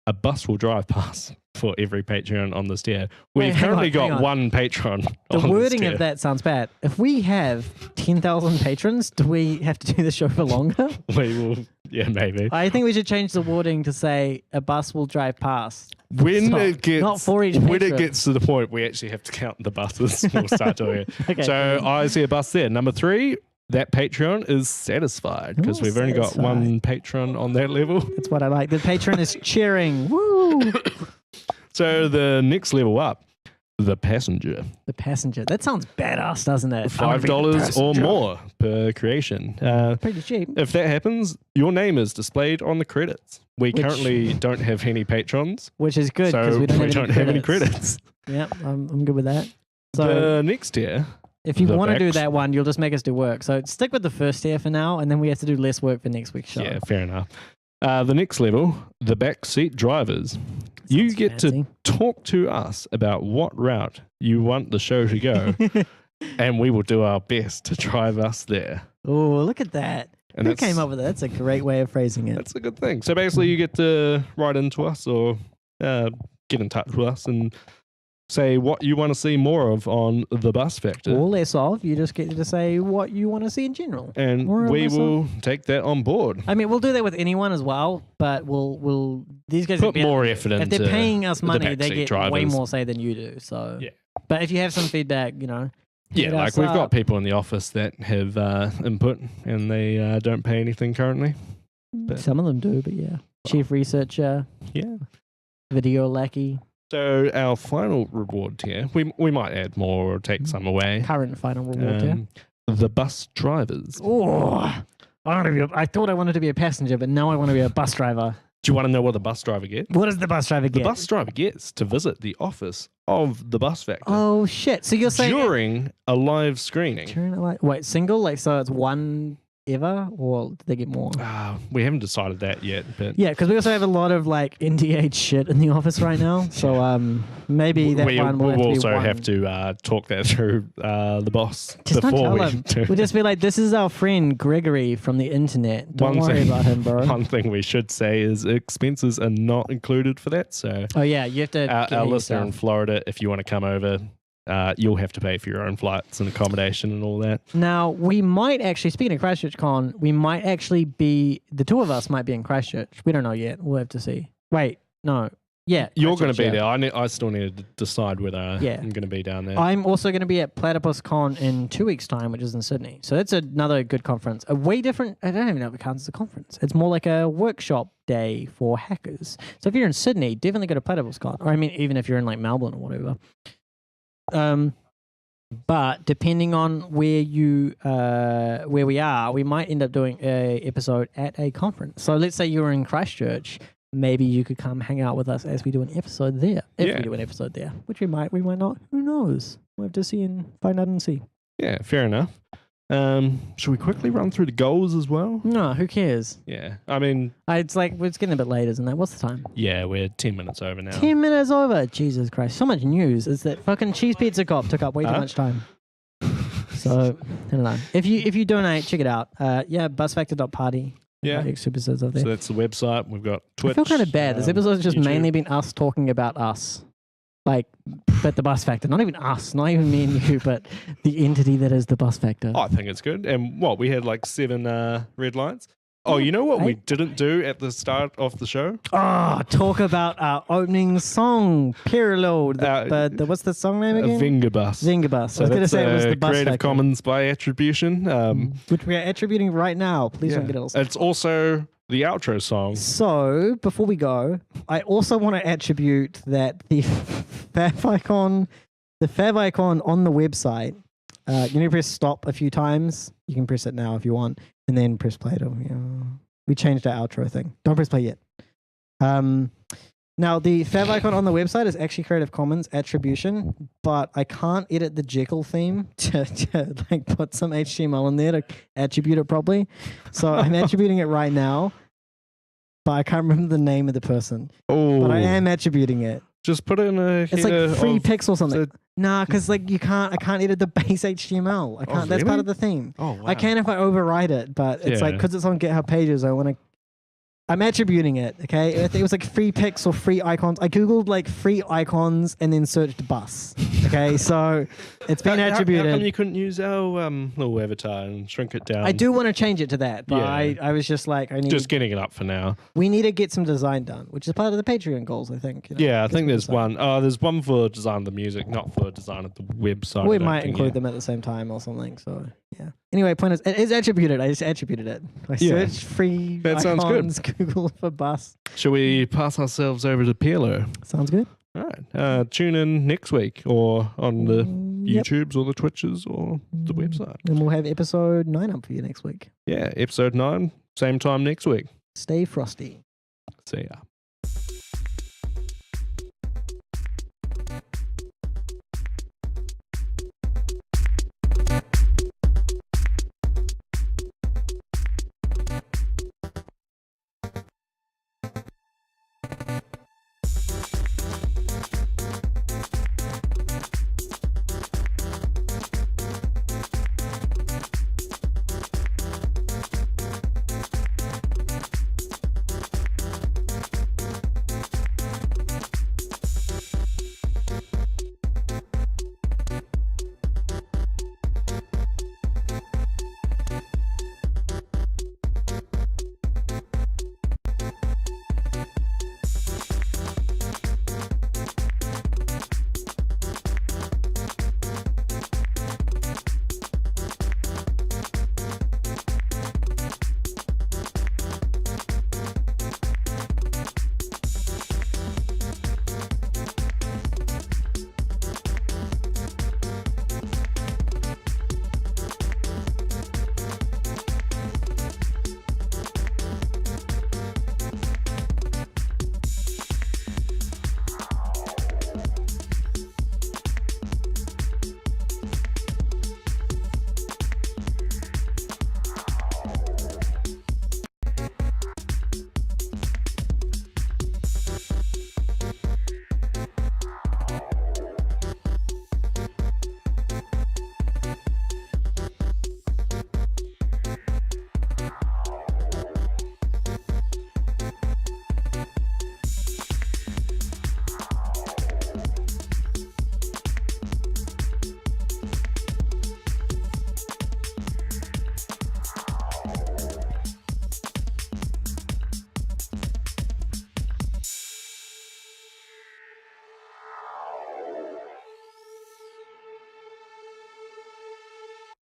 a bus will drive pass for every Patreon on this tier. We've Wait, hang currently on, hang got on. one patron. The on this wording tier. of that sounds bad. If we have 10,000 patrons, do we have to do the show for longer? We will, yeah, maybe. I think we should change the wording to say a bus will drive past. When Stop. it gets Not for each when it patron. gets to the point we actually have to count the buses, we'll start doing it. Okay. So I see a bus there. Number 3, that Patreon is satisfied because Ooh, we've only got one patron on that level. That's what I like. The patron is cheering. Woo! So the next level up, the passenger. The passenger. That sounds badass, doesn't it? I wanna be the $5 or passenger. more per creation. Pretty cheap. If that happens, your name is displayed on the credits. We Which- currently don't have any patrons, Which is good because so we don't have any credits. credits. Yeah, I'm good with that. So The next tier, if you the want to do backs- that one, you'll just make us do work. So stick with the first tier for now, and then we have to do less work for next week's show. yeah, fair enough. The next level, the backseat drivers. You Sounds get fancy. to talk to us about what route you want the show to go, and we will do our best to drive us there. Oh, look at that. And Who came up with that? That's a great way of phrasing it. That's a good thing. So basically, you get to write into us or get in touch with us and say what you want to see more of on the Bus Factor. Or less of. You just get to say what you want to see in general. And more or we less will take that on board. I mean, we'll do that with anyone as well, but we'll these guys Put will be- more effort if into they're paying us the money, they backseat get way drivers. more say than you do. So Yeah. But if you have some feedback, you know, Yeah, hit like us we've up. got people in the office that have input and they don't pay anything currently. But- Some of them do, but yeah. Chief researcher, Yeah. video lackey, So our final reward tier, we might add more or take some away. current final reward tier. The bus drivers. Oh, I thought I wanted to be a passenger, but now I want to be a bus driver. Do you want to know what the bus driver gets? What does the bus driver The get? bus driver gets to visit the office of the Bus Factor Oh shit! So you're saying during a live screening. during a, like wait single like so it's one ever or do they get more? We haven't decided that yet, but Yeah, because we also have a lot of like NDH shit in the office right now. So maybe that we one will will have to also be one. have to talk that through the boss Just don't before tell we him. do. We'll just be like, this is our friend Gregory from the internet. Don't One worry thing- about him, bro. One thing we should say is expenses are not included for that. So Oh yeah, you have to. get our it listener in yourself. Florida, if you want to come over, you'll have to pay for your own flights and accommodation and all that. Now we might actually, speaking of Christchurch Con, we might actually be the two of us might be in Christchurch. We don't know yet. We'll have to see. Wait, no, yeah, You're going to Christchurch, be yeah. there. I still need to decide whether Yeah. I'm going to be down there. I'm also going to be at Platypus Con in 2 weeks' time, which is in Sydney. So that's another good conference. A way different. I don't even know if it counts as a conference. It's more like a workshop day for hackers. So if you're in Sydney, definitely go to Platypus Con. Or I mean, even if you're in like Melbourne or whatever. But depending on where we are, we might end up doing a episode at a conference. So let's say you're in Christchurch. Maybe you could come hang out with us as we do an episode there. If Yeah. we do an episode there, which we might not. Who knows? We'll have to see and find out and see. Yeah, fair enough. Should we quickly run through the goals as well? No, who cares? Yeah, I mean, It's like it's getting a bit late, isn't it? What's the time? yeah, we're 10 minutes over now. 10 minutes over. Jesus Christ. So much news. Is that fucking cheese pizza cop took up way too Huh? much time. So, I don't know. If you donate, check it out. Yeah, busfactor.party. Yeah, Extra episodes of so there. that's the website. We've got Twitch. I feel kind of bad. This episode's just YouTube. mainly been us talking about us. Like, but the Bus Factor. Not even us. Not even me and you, but the entity that is the Bus Factor. I think it's good. And what, we had like 7 red lights? Oh, you know what we didn't do at the start of the show? Oh, talk about our opening song, Parallel. What's the song name again? Vingabus. Vingabus. So I was going to that's say it was the Bus Creative Factor. Commons by attribution. Which we are attributing right now. Please Yeah. don't get us. It's also The outro song. So before we go, I also want to attribute that the fav icon on the website, you need to press stop a few times. You can press it now if you want, and then press play. We changed our outro thing. Don't press play yet. Now, the fav icon on the website is actually Creative Commons attribution, but I can't edit the Jekyll theme to like put some HTML in there to attribute it properly. So I'm attributing it right now, but I can't remember the name of the person. Oh, But I am attributing it. just put it in a. It's like free pixel something. the- Nah, because like I can't edit the base HTML. I can't. Oh, That's part really? of the theme. Oh, wow. I can if I override it, but it's like Yeah. because it's on GitHub Pages. I'm attributing it. Okay, it was like free pics or free icons. I googled like free icons and then searched bus. Okay, so it's been attributed. How come you couldn't use our little avatar and shrink it down? I do want to change it to that, but Yeah. I was just like, Just getting it up for now. we need to get some design done, which is part of the Patreon goals, I think. Yeah, I think there's design. one. Oh, there's one for design of the music, not for design of the website. We I don't might think include yet. them at the same time or something. So yeah. Anyway, point is, it is attributed. I just attributed it. I Yeah. searched free That sounds good. icons, Google for bus. Shall we pass ourselves over to PLO? Sounds good. All right. Tune in next week or on the Yep. YouTubes or the Twitches or the website. And we'll have episode 9 up for you next week. Yeah, episode 9, same time next week. Stay frosty. See ya.